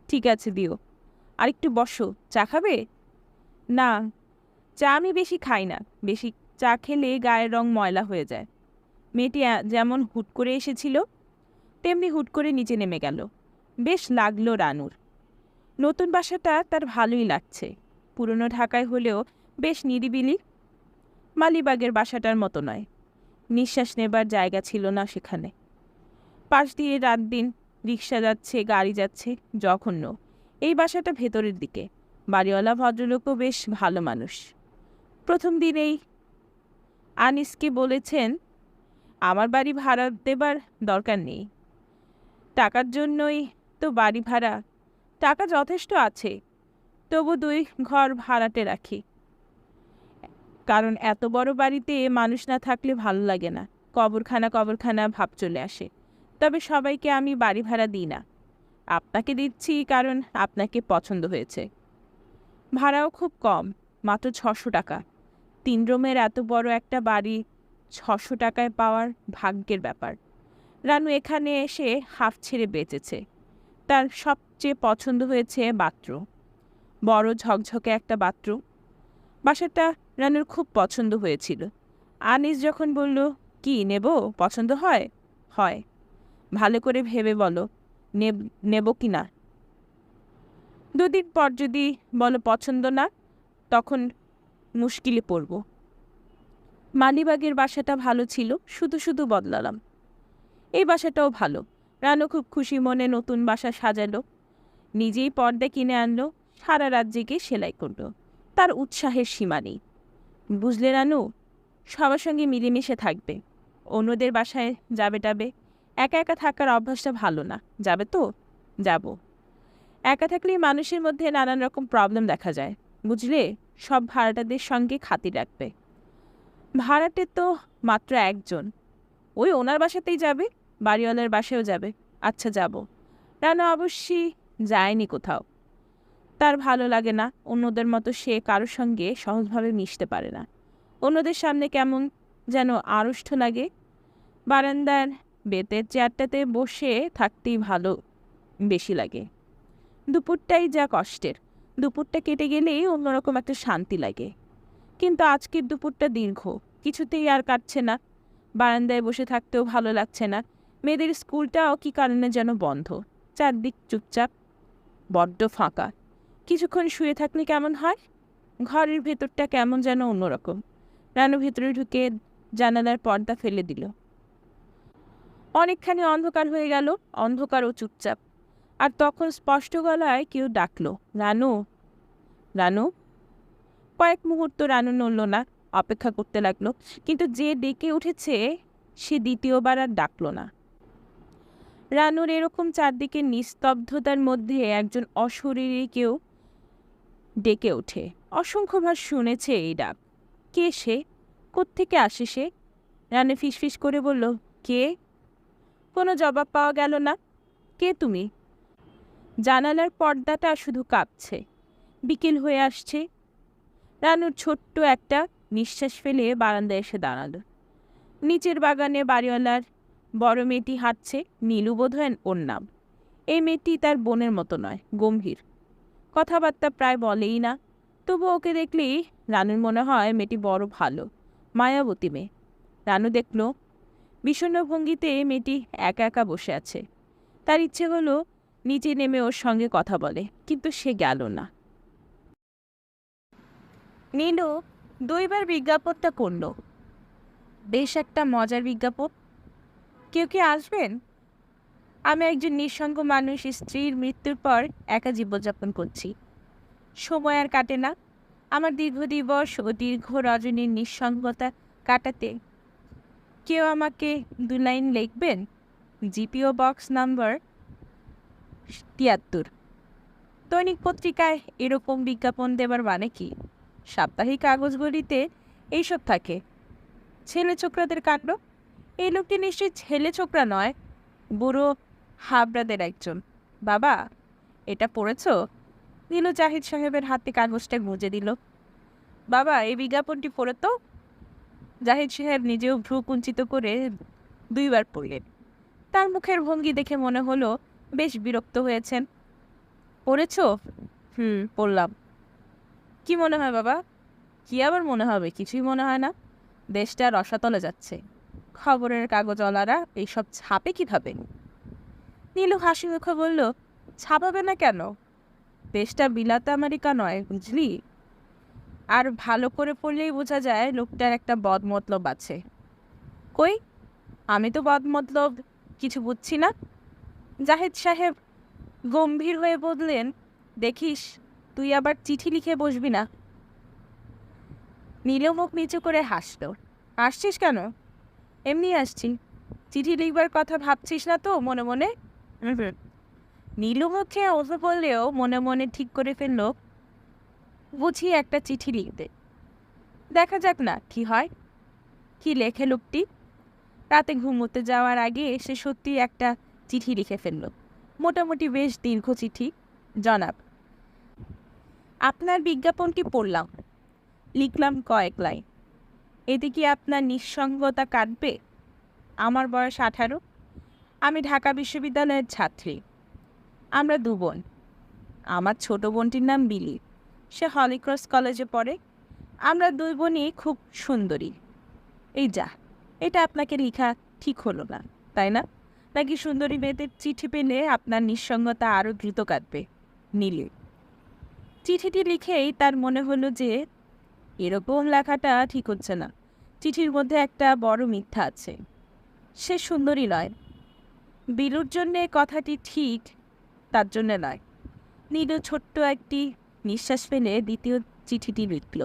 ঠিক আছে, দিও। আর একটু বসো, চা খাবে? না, চা আমি বেশি খাই না। বেশি চা খেলে গায়ের রং ময়লা হয়ে যায়। মেয়েটি যেমন হুট করে এসেছিল তেমনি হুট করে নিচে নেমে গেল। বেশ লাগলো রানুর। নতুন বাসাটা তার ভালোই লাগছে। পুরনো ঢাকায় হলেও বেশ নিরিবিলি। মালিবাগের বাসাটার মতো নয়। নিঃশ্বাস নেবার জায়গা ছিল না সেখানে। পাশ দিয়ে রাত দিন রিক্সা যাচ্ছে, গাড়ি যাচ্ছে, জঘন্য। এই বাসাটা ভেতরের দিকে। বাড়িওয়ালা ভদ্রলোকও বেশ ভালো মানুষ। প্রথম দিনেই আনিসকে বলেছেন, আমার বাড়ি ভাড়া দেবার দরকার নেই। টাকার জন্যই তো বাড়ি ভাড়া। টাকা যথেষ্ট আছে, তবু 2 ঘর ভাড়াটে রাখি। কারণ এত বড় বাড়িতে মানুষ না থাকলে ভালো লাগে না। কবরখানা কবরখানা ভাব চলে আসে। তবে সবাইকে আমি বাড়ি ভাড়া দিই না। আপনাকে দিচ্ছি কারণ আপনাকে পছন্দ হয়েছে। ভাড়াও খুব কম, মাত্র 600 টাকা। 3 রুমের এত বড় একটা বাড়ি 600 টাকায় পাওয়ার ভাগ্যের ব্যাপার। রানু এখানে এসে হাঁফ ছেড়ে বেঁচেছে। তার সবচেয়ে পছন্দ হয়েছে বাথরুম। বড় ঝকঝকে একটা বাথরুম। বাসাটা রানুর খুব পছন্দ হয়েছিল। আনিস যখন বলল, কি নেব, পছন্দ হয়? হয়। ভালো করে ভেবে বলো নেব কি না। 2 দিন পর যদি বলো পছন্দ না, তখন মুশকিলে পড়ব। মালিবাগের বাসাটা ভালো ছিল, শুধু শুধু বদলালাম। এই বাসাটাও ভালো। রানু খুব খুশি মনে নতুন বাসা সাজালো, নিজেই পর্দা কিনে আনলো, সারা রাত জেগে সেলাই করলো। তার উৎসাহের সীমা নেই। বুঝলে রানু, সবার সঙ্গে মিলেমিশে থাকবে, অন্যদের বাসায় যাবে টাবে। একা একা থাকার অভ্যাসটা ভালো না। যাবে তো? যাব। একা থাকলেই মানুষের মধ্যে নানান রকম প্রবলেম দেখা যায়, বুঝলে। সব ভাড়াটাদের সঙ্গে খাতির রাখবে। ভাড়াটে তো মাত্র একজন, ওই ওনার বাসাতেই যাবে, বাড়িওয়ালার বাসায়ও যাবে। আচ্ছা, যাব। রানু অবশ্যই যায়নি কোথাও। তার ভালো লাগে না, অন্যদের মতো সে কারোর সঙ্গে সহজভাবে মিশতে পারে না। অন্যদের সামনে কেমন যেন আড়ষ্ট লাগে। বারান্দার বেতের চেয়ারটাতে বসে থাকতেই ভালো বেশি লাগে। দুপুরটাই যা কষ্টের। দুপুরটা কেটে গেলেই অন্যরকম একটা শান্তি লাগে। কিন্তু আজকের দুপুরটা দীর্ঘ, কিছুতেই আর কাটছে না। বারান্দায় বসে থাকতেও ভালো লাগছে না। মেয়েদের স্কুলটাও কি কারণে যেন বন্ধ। চারদিক চুপচাপ, বড্ড ফাঁকা। কিছুক্ষণ শুয়ে থাকলে কেমন হয়। ঘরের ভেতরটা কেমন যেন অন্যরকম। রানু ভেতরে ঢুকে জানালার পর্দা ফেলে দিল। অনেকখানি অন্ধকার হয়ে গেল, অন্ধকার ও চুপচাপ। আর তখন স্পষ্ট গলায় কেউ ডাকলো, রানু, রানু। কয়েক মুহূর্ত রানু নড়ল না, অপেক্ষা করতে লাগলো। কিন্তু যে ডেকে উঠেছে সে দ্বিতীয়বার আর ডাকল না। রানুর এরকম চারদিকে নিস্তব্ধতার মধ্যে একজন অশরীরী কেউ ডেকে ওঠে। অসংখ্যবার শুনেছে এই ডাক। কে সে? কোত্থেকে আসে সে? রানু ফিসফিস করে বলল, কে? কোনো জবাব পাওয়া গেল না। কে তুমি? জানালার পর্দাটা শুধু কাঁপছে। বিকেল হয়ে আসছে। রানুর ছোট্ট একটা নিঃশ্বাস ফেলে বারান্দায় এসে দাঁড়াল। নিচের বাগানে বাড়িওয়ালার বড় মেয়েটি হাঁটছে, নীলু বোধহয় ওর নাম। এই মেয়েটি তার বোনের মতো নয়, গম্ভীর, কথাবার্তা প্রায় বলেই না। তবু ওকে দেখলেই রানুর মনে হয় মেয়েটি বড় ভালো, মায়াবতী মেয়ে। রানু দেখল বিষণ্ণ ভঙ্গিতে মেয়েটি একা একা বসে আছে। তার ইচ্ছে হলো নিচে নেমে ওর সঙ্গে কথা বলে, কিন্তু সে গেল না। নীলু 2 বার বিজ্ঞাপনটা করল। বেশ একটা মজার বিজ্ঞাপন। কেউ কি আসবেন? আমি একজন নিঃসঙ্গ মানুষ, স্ত্রীর মৃত্যুর পর একা জীবনযাপন করছি। সময় আর কাটে না। আমার দীর্ঘ দিবস ও দীর্ঘ রজনীর নিঃসঙ্গতা কাটাতে কেউ আমাকে 2 লাইন লিখবেন? GPO box number 73। দৈনিক পত্রিকায় এরকম বিজ্ঞাপন দেবার মানে কি? সাপ্তাহিক কাগজগুলিতে এইসব থাকে। ছেলে ছোকরাদের কাণ্ড। এই লোকটি নিশ্চয়ই ছেলে ছোকরা নয়, বুড়ো হাবড়াদের একজন। বাবা, এটা পড়েছ? নীলু জাহিদ সাহেবের হাতে কাগজটা গুঁজে দিল। বাবা, এই বিজ্ঞাপনটি পড়ে তো। জাহিদ সাহেব নিজেও ভ্রু কুঞ্চিত করে 2 বার পড়লেন। তার মুখের ভঙ্গি দেখে মনে হলো বেশ বিরক্ত হয়েছেন। পড়েছ? পড়লাম। কি মনে হয় বাবা? কি আবার মনে হবে? কিছুই মনে হয় না। দেশটা রসাতলে যাচ্ছে। খবরের কাগজওয়ালারা এইসব ছাপে কিভাবে? নীলু হাসি মুখে বলল, ছাপাবে না কেন? দেশটা বিলাত আমেরিকা নয়, বুঝলি। আর ভালো করে পড়লেই বোঝা যায় লোকটার একটা বদমতলব আছে। কই, আমি তো বদমতলব কিছু বুঝছি না। জাহিদ সাহেব গম্ভীর হয়ে বললেন, দেখিস তুই আবার চিঠি লিখে বসবি না। নীলু মুখ নিচু করে হাসল। আসছিস কেন? এমনি আসছি। চিঠি লিখবার কথা ভাবছিস না তো মনে মনে? হুম। নীলু মুখে ওঠে বললেও মনে মনে ঠিক করে ফেলল বুঝি একটা চিঠি লিখতে। দেখা যাক না কি হয়। কি লেখে লোকটি? রাতে ঘুমোতে যাওয়ার আগে সে সত্যি একটা চিঠি লিখে ফেলল। মোটামুটি বেশ দীর্ঘ চিঠি। জনাব, আপনার বিজ্ঞাপনটি পড়লাম, লিখলাম কয়েক লাইন। এতে কি আপনার নিঃসঙ্গতা কাটবে? আমার বয়স 18। আমি ঢাকা বিশ্ববিদ্যালয়ের ছাত্রী। আমরা 2 বোন। আমার ছোট বোনটির নাম বিলি, সে হলিক্রস কলেজে পড়ে। আমরা 2 বোনই খুব সুন্দরী। এই যা, এটা আপনাকে লেখা ঠিক হলো না, তাই না? নাকি সুন্দরী মেয়েদের চিঠি পেলে আপনার নিঃসঙ্গতা আরও দ্রুত কাটবে? নীলি চিঠিটি লিখেই তার মনে হলো যে এরকম লেখাটা ঠিক হচ্ছে না। চিঠির মধ্যে একটা বড় মিথ্যা আছে। সে সুন্দরী নয়। বিলুর জন্যে কথাটি ঠিক, তার জন্যে নয়। নীলু ছোট্ট একটি নিঃশ্বাস ফেলে দ্বিতীয় চিঠিটি লিখল।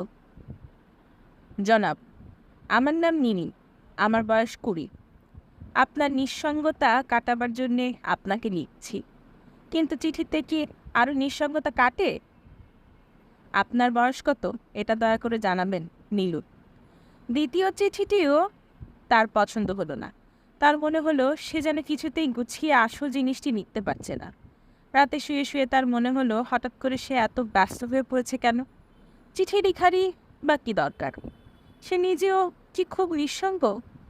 জনাব, আমার নাম নীনি। আমার বয়স 20। আপনার নিঃসঙ্গতা কাটাবার জন্যে আপনাকে লিখছি। কিন্তু চিঠিতে কি আরও নিঃসঙ্গতা কাটে? আপনার বয়স কত এটা দয়া করে জানাবেন। নীলু দ্বিতীয় চিঠিটিও তার পছন্দ হলো না। তার মনে হলো সে যেন কিছুতেই গুছিয়ে আসল জিনিসটি লিখতে পারছে না। রাতে শুয়ে শুয়ে তার মনে হলো হঠাৎ করে সে এত ব্যস্ত হয়ে পড়েছে কেন? চিঠি লিখারই বা কী দরকার? সে নিজেও কি খুব নিঃসঙ্গ?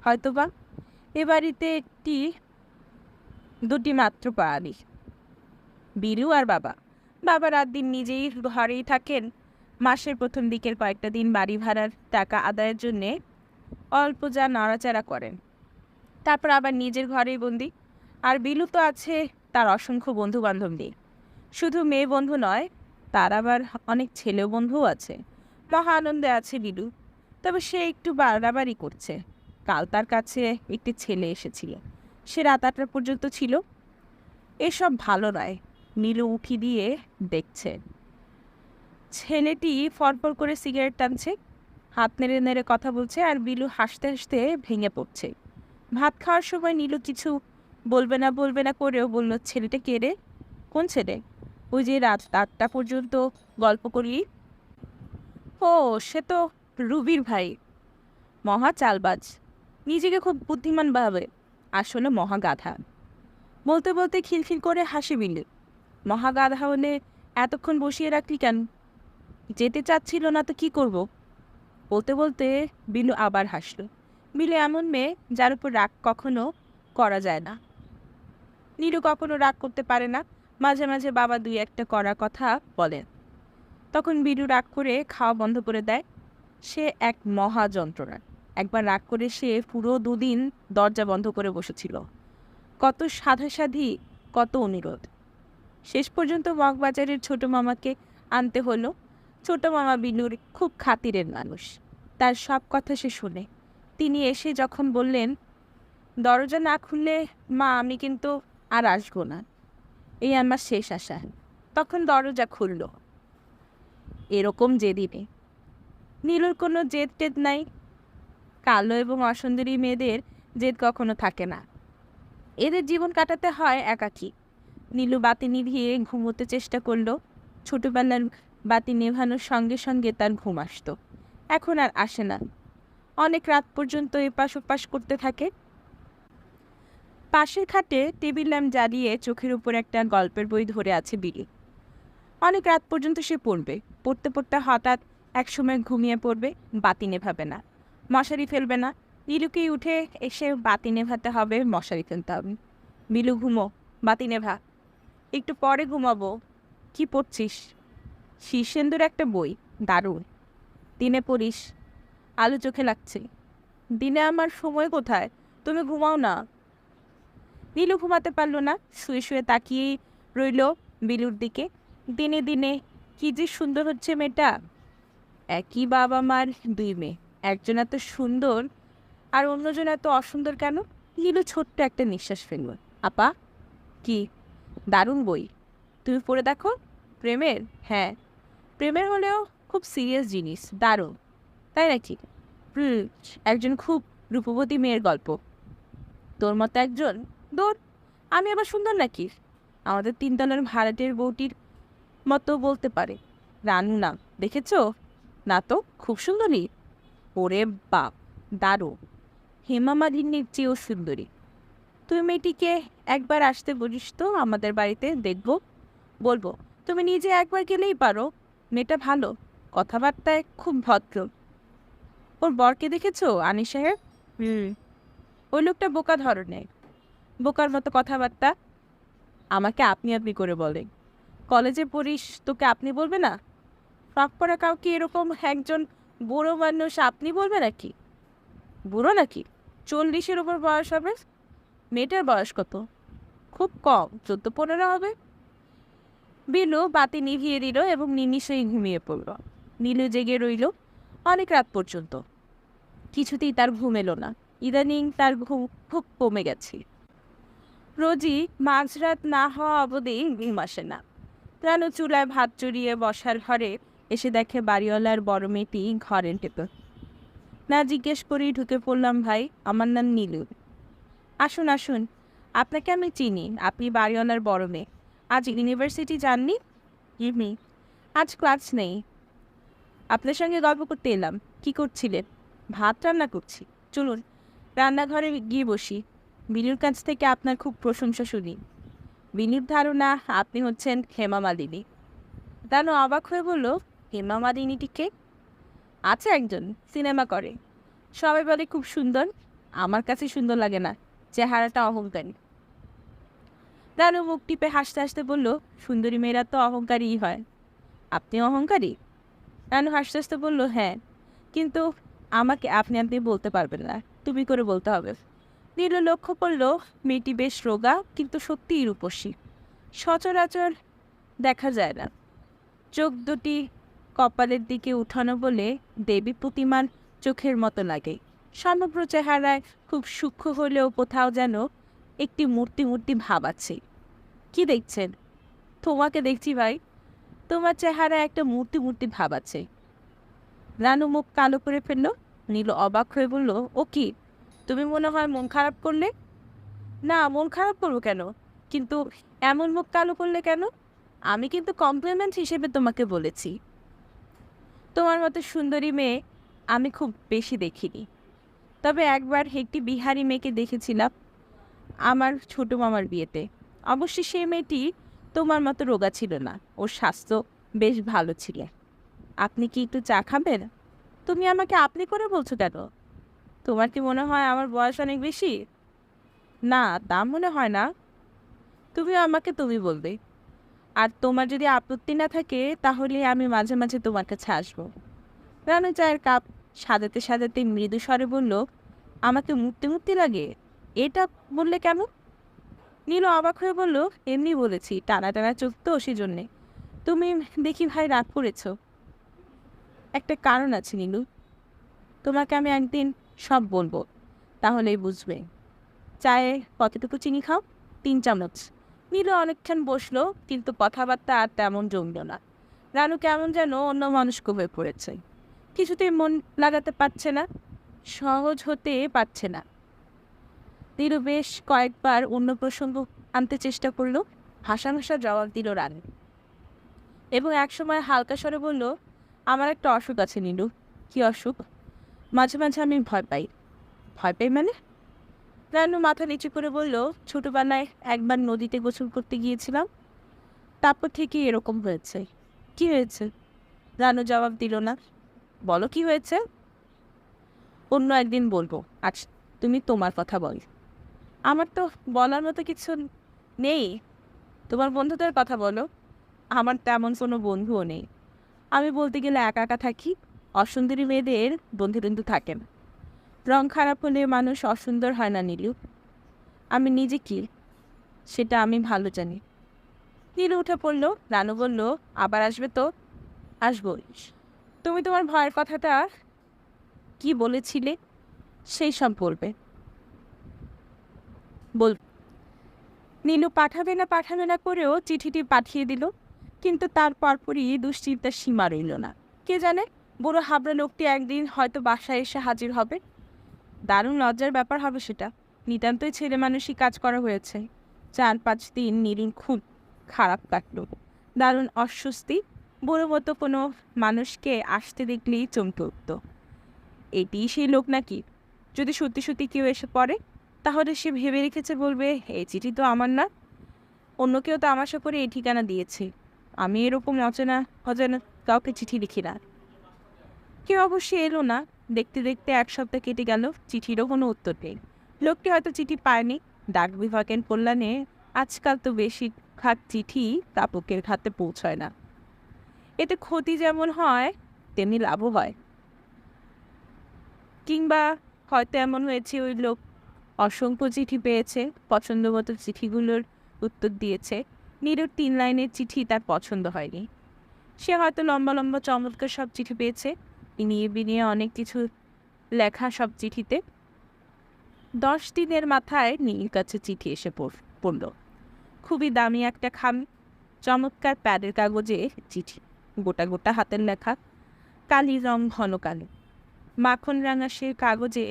হয়তোবা। এ বাড়িতে দুটি মাত্র প্রাণী, বিলু আর বাবা। বাবা রাত দিন নিজেই ঘরেই থাকেন। মাসের প্রথম দিকের কয়েকটা দিন বাড়ি ভাড়ার টাকা আদায়ের জন্যে অল্প যা নাড়াচাড়া করেন, তারপর আবার নিজের ঘরেই বন্দি। আর বিলু তো আছে তার অসংখ্য বন্ধু বান্ধব নিয়ে। শুধু মেয়ে বন্ধু নয়, তার আবার অনেক ছেলে বন্ধুও আছে। মহা আনন্দে আছে বিলু। তবে সে একটু বাড়াবাড়ি করছে। কাল তার কাছে একটি ছেলে এসেছিল। সে রাত 8টা পর্যন্ত ছিল। এসব ভালো নয়। নীলু উঠি দিয়ে দেখছে ছেলেটি ফরফর করে সিগারেট টানছে, হাত নেড়ে নেড়ে কথা বলছে, আর বিলু হাসতে হাসতে ভেঙে পড়ছে। ভাত খাওয়ার সময় নীলু কিছু বলবে না করেও বলল, ছেলেটা কে রে? কোন ছেলে? ওই যে রাত 8টা পর্যন্ত গল্প করলি। ও, সে তো রুবির ভাই। মহা চালবাজ। নিজেকে খুব বুদ্ধিমান ভাবে, আসলে মহা গাধা। বলতে বলতে খিলখিল করে হাসি বিলু। মহা গাধা হলে এতক্ষণ বসিয়ে রাখলি কেন? যেতে চাচ্ছিল না তো কি করব? বলতে বলতে বিলু আবার হাসল। বিলু এমন মেয়ে যার উপর রাগ কখনো করা যায় না। নীলু কখনো রাগ করতে পারে না। মাঝে মাঝে বাবা 2-1টা করা কথা বলেন, তখন বিলু রাগ করে খাওয়া বন্ধ করে দেয়। সে এক মহা যন্ত্রণা। একবার রাগ করে সে পুরো 2 দিন দরজা বন্ধ করে বসেছিল। কত সাধাসাধি, কত অনুরোধ। শেষ পর্যন্ত মগবাজারের ছোট মামাকে আনতে হলো। ছোট মামা বিলুর খুব খাতিরের মানুষ। তার সব কথা সে শোনে। তিনি এসে যখন বললেন, দরজা না খুললে মা আমি কিন্তু আর আসবো না, এই আমার শেষ আশা, তখন দরজা খুলল। এরকম জেদিনে নীলুর কোনো জেদ টেদ নাই। কালো এবং অসুন্দরী মেয়েদের জেদ কখনো থাকে না। এদের জীবন কাটাতে হয় একাকী। নীলু বাতি নিভিয়ে ঘুমোতে চেষ্টা করল। ছোটবেলার বাতি নেভানোর সঙ্গে সঙ্গে তার ঘুম আসতো। এখন আর আসে না। অনেক রাত পর্যন্ত এপাশ ওপাশ করতে থাকে। পাশের খাটে টেবিল ল্যাম্প জ্বালিয়ে চোখের উপর একটা গল্পের বই ধরে আছে বিলি। অনেক রাত পর্যন্ত সে পড়বে। পড়তে পড়তে হঠাৎ একসময় ঘুমিয়ে পড়বে। বাতি নেভাবে না, মশারি ফেলবে না। নীলুকেই উঠে এসে বাতি নেভাতে হবে, মশারি ফেলতে হবে। বিলু ঘুমো, বাতি নেভা। একটু পরে ঘুমাবো। কি পড়ছিস? শীর্ষেন্দুর একটা বই, দারুণ। দিনে পড়িস? আলো চোখে লাগছে। দিনে আমার সময় কোথায়? তুমি ঘুমাও না। নীলু ঘুমাতে পারল না। শুয়ে শুয়ে তাকিয়েই রইল বিলুর দিকে। দিনে দিনে কি যে সুন্দর হচ্ছে মেয়েটা। একই বাবা মার 2 মেয়ে, একজন এত সুন্দর আর অন্যজন এত অসুন্দর কেন? নীলু ছোট্ট একটা নিঃশ্বাস ফেলল। আপা, কি দারুণ বই, তুমি পড়ে দেখো। প্রেমের? হ্যাঁ, প্রেমের হলেও খুব সিরিয়াস জিনিস, দারুণ। তাই নাকি? হুম, একজন খুব রূপবতী মেয়ের গল্প। তোর মতো একজন? দূর, আমি আবার সুন্দর নাকি? আমাদের 3 তলার ভাড়াটের বউটির মতো বলতে পারে। রানু নাম দেখেছো? না তো, খুব সুন্দরী। ওরে বাপ, দারুণ। হেমা মালিনীর চেয়েও সুন্দরী। তুই মেয়েটিকে একবার আসতে বলিস তো আমাদের বাড়িতে, দেখব। বলবো। তুমি নিজে একবার গেলেই পারো। মেয়েটা ভালো, কথাবার্তায় খুব ভদ্র। ওর বরকে দেখেছো আনিস সাহেব? হুম। ওই লোকটা বোকা ধরনের, বোকার মতো কথাবার্তা। আমাকে আপনি আপনি করে বলে। কলেজে পড়িস, তোকে আপনি বলবে না? ফ্রক পরা কাউকে এরকম একজন বুড়ো মানুষ আপনি বলবে নাকি? বুড়ো নাকি? 40-এর উপর বয়স হবে। মেয়েটার বয়স কত? খুব কম, 14-15 হবে। বিলু বাতি নিভিয়ে দিল এবং নিমিষেই ঘুমিয়ে পড়ল। নীলু জেগে রইল অনেক রাত পর্যন্ত। কিছুতেই তার ঘুম এলো না। ইদানিং তার ঘুম খুব কমে গেছে। রোজই মাঝরাত না হওয়া অবধি ঘুম আসে না। রানু চুলায় ভাত চড়িয়ে বসার ঘরে এসে দেখে বাড়িওয়ালার বড় মেয়েটি ঘরে টেপে। না জিজ্ঞেস করেই ঢুকে পড়লাম। ভাই, আমার নাম নীলু। আসুন আসুন, আপনাকে আমি চিনি। আপনি বাড়িওয়ালার বড় মেয়ে। আজ ইউনিভার্সিটি যাননি? হুম। আজ ক্লাস নেই। আপনার সঙ্গে গল্প করতে এলাম। কি করছিলেন? ভাত রান্না করছি। চলুন রান্নাঘরে গিয়ে বসি। বিনুর কাছ থেকে আপনার খুব প্রশংসা শুনি। বিনুর ধারণা আপনি হচ্ছেন হেমা মালিনী। রানু অবাক হয়ে বলল, হেমা মালিনীটিকে? আছে একজন, সিনেমা করে। সবাই বলে খুব সুন্দর। আমার কাছে সুন্দর লাগে না, চেহারাটা অহংকারী। রানু মুখ টিপে হাসতে হাসতে বলল, সুন্দরী মেয়েরা তো অহংকারীই হয়। আপনি অহংকারী? রানু হাসতে হাসতে বলল, হ্যাঁ, কিন্তু আমাকে আপনি আপনি বলতে পারবেন না, তুমি করে বলতে হবে। নীলু লক্ষ্য করল মেয়েটি বেশ রোগা, কিন্তু সত্যিই রূপসী। সচরাচর দেখা যায় না। চোখ দুটি কপালের দিকে উঠানো বলে দেবী প্রতিমার চোখের মতো লাগে। সমগ্র চেহারায় খুব সূক্ষ্ম হলেও কোথাও যেন একটি মূর্তি মূর্তি ভাব আছে। কি দেখছেন? তোমাকে দেখছি ভাই। তোমার চেহারায় একটা মূর্তি মূর্তি ভাব আছে। রানু মুখ কালো করে ফেলল। নীলু অবাক হয়ে বলল, ও কি, তুমি মনে হয় মন খারাপ করলে? না, মন খারাপ করবো কেন? কিন্তু এমন মুখ কালো করলে কেন? আমি কিন্তু কমপ্লিমেন্ট হিসেবে তোমাকে বলেছি। তোমার মতো সুন্দরী মেয়ে আমি খুব বেশি দেখিনি। তবে একবার একটি বিহারি মেয়েকে দেখেছিলাম আমার ছোট মামার বিয়েতে। অবশ্যই সেই মেয়েটি তোমার মতো রোগা ছিল না, ওর স্বাস্থ্য বেশ ভালো ছিল। আপনি কি একটু চা খাবেন? তুমি আমাকে আপনি করে বলছো কেন? তোমার কি মনে হয় আমার বয়স অনেক বেশি? না, তা মনে হয় না। তুমিও আমাকে তুমি বলবে। আর তোমার যদি আপত্তি না থাকে তাহলে আমি মাঝে মাঝে তোমার কাছে আসবো। রানু চায়ের কাপ সাজাতে সাজাতে মৃদু স্বরে বলল, আমাকে মুক্তি মুক্তি লাগে? এটা বললে কেন? নীলু অবাক হয়ে বলল, এমনি বলেছি, টানা টানা চোখ তো সেজন্যে। তুমি দেখি ভাই রাগ করেছ। একটা কারণ আছে নীলু, তোমাকে আমি একদিন সব বলবো, তাহলেই বুঝবে। চায়ে কতটুকু চিনি খাও? 3 চামচ। নীলু অনেকক্ষণ বসলো, কিন্তু কথাবার্তা আর তেমন জমল না। রানু কেমন যেন অন্য মানুষকে হয়ে পড়েছে। কিছুতেই মন লাগাতে পারছে না, সহজ হতে পারছে না। নীলু বেশ কয়েকবার অন্য প্রসঙ্গ আনতে চেষ্টা করলো। ভাষা ভাষা জবাব দিল রানু, এবং একসময় হালকা স্বরে বলল, আমার একটা অসুখ আছে নীলু। কি অসুখ? মাঝে মাঝে আমি ভয় পাই। ভয় পাই মানে? রানু মাথা নিচু করে বলল, ছোটবেলায় একবার নদীতে গোসল করতে গিয়েছিলাম, তারপর থেকে এরকম হয়েছে। কি হয়েছে? রানু জবাব দিল না। বলো কি হয়েছে। অন্য একদিন বলবো, আজ তুমি তোমার কথা বল। আমার তো বলার মতো কিছু নেই। তোমার বন্ধুদের কথা বলো। আমার তেমন কোনো বন্ধুও নেই। আমি বলতে গেলে একা একা থাকি। অসুন্দরী মেয়েদের বন্ধু কিন্তু থাকে না। রং খারাপ হলে মানুষ অসুন্দর হয় না নীলু। আমি নিজে কি সেটা আমি ভালো জানি। নীলু উঠে পড়ল। রানু বলল, আবার আসবে তো? আসবো। তুমি তোমার ভয়ের কথাটা কি বলেছিলে সেই সব বলবে। বল। নীলু পাঠাবে না করেও চিঠিটি পাঠিয়ে দিল, কিন্তু তার পরপরই দুশ্চিন্তার সীমা রইল না। কে জানে, বুড়ো হাবড়া লোকটি একদিন হয়তো বাসায় এসে হাজির হবে। দারুণ লজ্জার ব্যাপার হবে সেটা। নিতান্তই ছেলে মানুষই কাজ করা হয়েছে। 4-5 দিন নীলুর খুব খারাপ কাটল। দারুণ অস্বস্তি, বুড়ো মতো কোনো মানুষকে আসতে দেখলেই চমকে উঠত। এটিই সেই লোক নাকি? যদি সত্যি সত্যি কেউ এসে পড়ে, তাহলে সে ভেবে রেখেছে বলবে, এই চিঠি তো আমার না, অন্য কেউ তামাশা করে এই ঠিকানা দিয়েছে। আমি এরকম অচেনা অজানা কাউকে চিঠি লিখি না। কেউ অবশ্যই এলো না। দেখতে দেখতে 1 সপ্তাহ কেটে গেল, চিঠিরও কোনো উত্তর নেই। লোকটি হয়তো চিঠি পায়নি। ডাক বিভাগের কল্যাণে আজকাল তো বেশিরভাগ চিঠি প্রাপকের হাতে পৌঁছয় না। এতে ক্ষতি যেমন হয়, তেমনি লাভও হয়। কিংবা হয়তো এমন হয়েছে, ওই লোক অসংখ্য চিঠি পেয়েছে, পছন্দ মতো চিঠিগুলোর উত্তর দিয়েছে। নীরুর 3 লাইনের চিঠি তার পছন্দ হয়নি। সে হয়তো লম্বা লম্বা চমৎকার সব চিঠি পেয়েছে, ইনিয়ে বিনিয়ে অনেক কিছু লেখা সব চিঠিতে। 10 দিনের মাথায় নীল কাছে চিঠি এসে পড়ল। খুবই দামি একটা চমৎকার প্যাডের কাগজে চিঠি, গোটা গোটা হাতের লেখা, কালি রং ঘন কালো। মাখন রাঙা সে কাগজে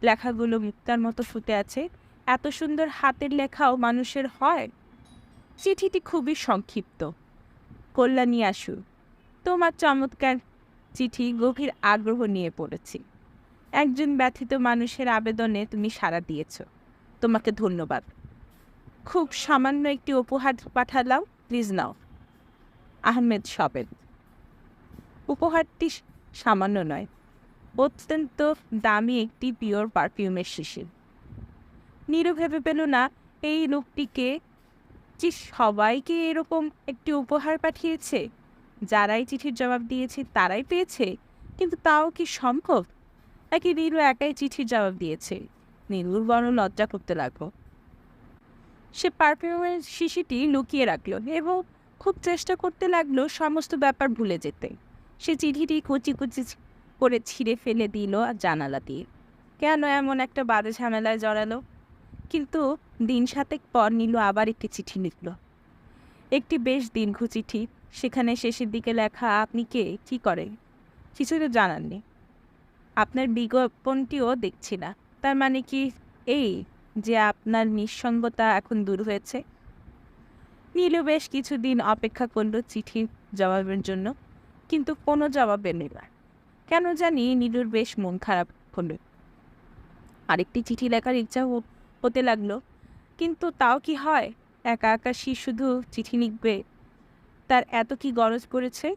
লেখাগুলো মুক্তার মতো ফুটে আছে। এত সুন্দর হাতের লেখাও মানুষের হয়? চিঠিটি খুবই সংক্ষিপ্ত। কল্যাণী আসু, তোমার চমৎকার চিঠি গভীর আগ্রহ নিয়ে পড়েছি। একজন ব্যথিত মানুষের আবেদনে তুমি সাড়া দিয়েছ, তোমাকে ধন্যবাদ। খুব সামান্য একটি উপহার পাঠালাম, প্লিজ নাও। আহমেদ সবেদ। উপহারটি সামান্য নয়, অত্যন্ত দামি একটি পিওর পারফিউমের শিশির। নীরু ভেবে পেল না এই লোকটিকে যে সবাইকে এরকম একটি উপহার পাঠিয়েছে। যারাই চিঠির জবাব দিয়েছে তারাই পেয়েছে, কিন্তু তাও কি সম্ভব? নাকি নীরু একাই চিঠির জবাব দিয়েছে? নীরুর বড় লজ্জা করতে লাগলো। সে পারফিউমের শিশিটি লুকিয়ে রাখলো এবং খুব চেষ্টা করতে লাগলো সমস্ত ব্যাপার ভুলে যেতে। সে চিঠিটি কুচি কুচি করে ছিঁড়ে ফেলে দিল আর জানালা দিয়ে। কেন এমন একটা বাজে ঝামেলায় জড়ালো? কিন্তু দিন 7 পর নীলু আবার একটি চিঠি লিখল। একটি বেশ দীর্ঘ চিঠি। সেখানে শেষের দিকে লেখা, আপনি কে, কি করেন, কিছু তো জানাননি। আপনার বিজ্ঞাপনটিও দেখছি না। তার মানে কি এই যে আপনার নিঃসঙ্গতা এখন দূর হয়েছে? নীলু বেশ কিছুদিন অপেক্ষা করল চিঠির জবাবের জন্য, কিন্তু কোনো জবাব এলো না। কেন জানি নীলুর বেশ মন খারাপ হলো। আরেকটি চিঠি লেখার ইচ্ছা হতে লাগলো, কিন্তু তাও কি হয়? একা একা সে শুধু চিঠি লিখবে, তার এত কি গরজ পড়েছে?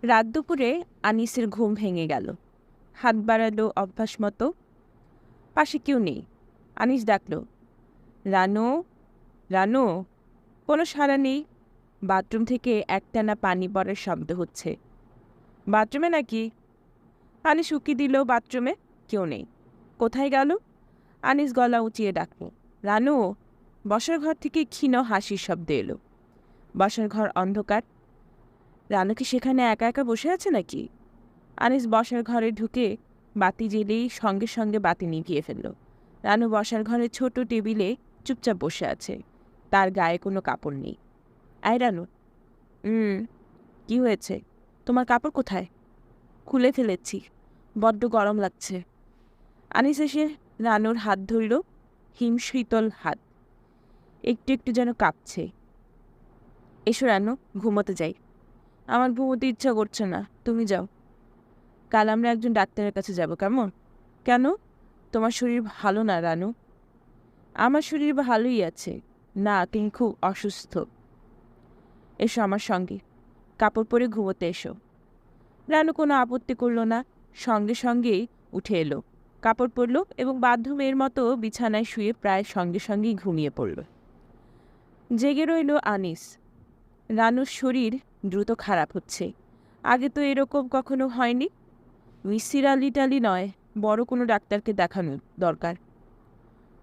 রাত দুপুরে আনিসের ঘুম ভেঙে গেল। হাত বাড়ালো অভ্যাস মতো। পাশে কেউ নেই। আনিস ডাকল, রানু, রানু। কোনো সাড়া নেই। বাথরুম থেকে একটানা পানি পড়ার শব্দ হচ্ছে। বাথরুমে নাকি? আনিস উকি দিল বাথরুমে, কেউ নেই। কোথায় গেল? আনিস গলা উঁচিয়ে ডাকল, রানু। বসার ঘর থেকে ক্ষীণ হাসির শব্দ এলো। বসার ঘর অন্ধকার। রানু কি সেখানে একা একা বসে আছে নাকি? আনিস বসার ঘরে ঢুকে বাতি জ্বেলেই সঙ্গে সঙ্গে বাতি নিভিয়ে ফেলল। রানু বসার ঘরের ছোট টেবিলে চুপচাপ বসে আছে। তার গায়ে কোনো কাপড় নেই। আয় রানু। কি হয়েছে? তোমার কাপড় কোথায়? খুলে ফেলেছি, বড্ড গরম লাগছে। আনিস এসে রানুর হাত ধরল, হিমশীতল হাত, একটু একটু যেন কাঁপছে। এসো রানু, ঘুমোতে যাই। আমার ঘুমোতে ইচ্ছা করছে না, তুমি যাও। কাল আমরা একজন ডাক্তারের কাছে যাব, কেমন? কেন? তোমার শরীর ভালো না রানু? আমার শরীর ভালোই আছে। না, তুমি খুব অসুস্থ। এসো আমার সঙ্গে, কাপড় পরে ঘুমোতে এসো। রানু কোনো আপত্তি করল না, সঙ্গে সঙ্গেই উঠে এলো, কাপড় পরল এবং বাধ্য মেয়ের মতো বিছানায় শুয়ে প্রায় সঙ্গে সঙ্গেই ঘুমিয়ে পড়ল। জেগে রইল আনিস। রানুর শরীর দ্রুত খারাপ হচ্ছে। আগে তো এরকম কখনো হয়নি। মিসিরালিটালি নয়, বড় কোনো ডাক্তারকে দেখানো দরকার।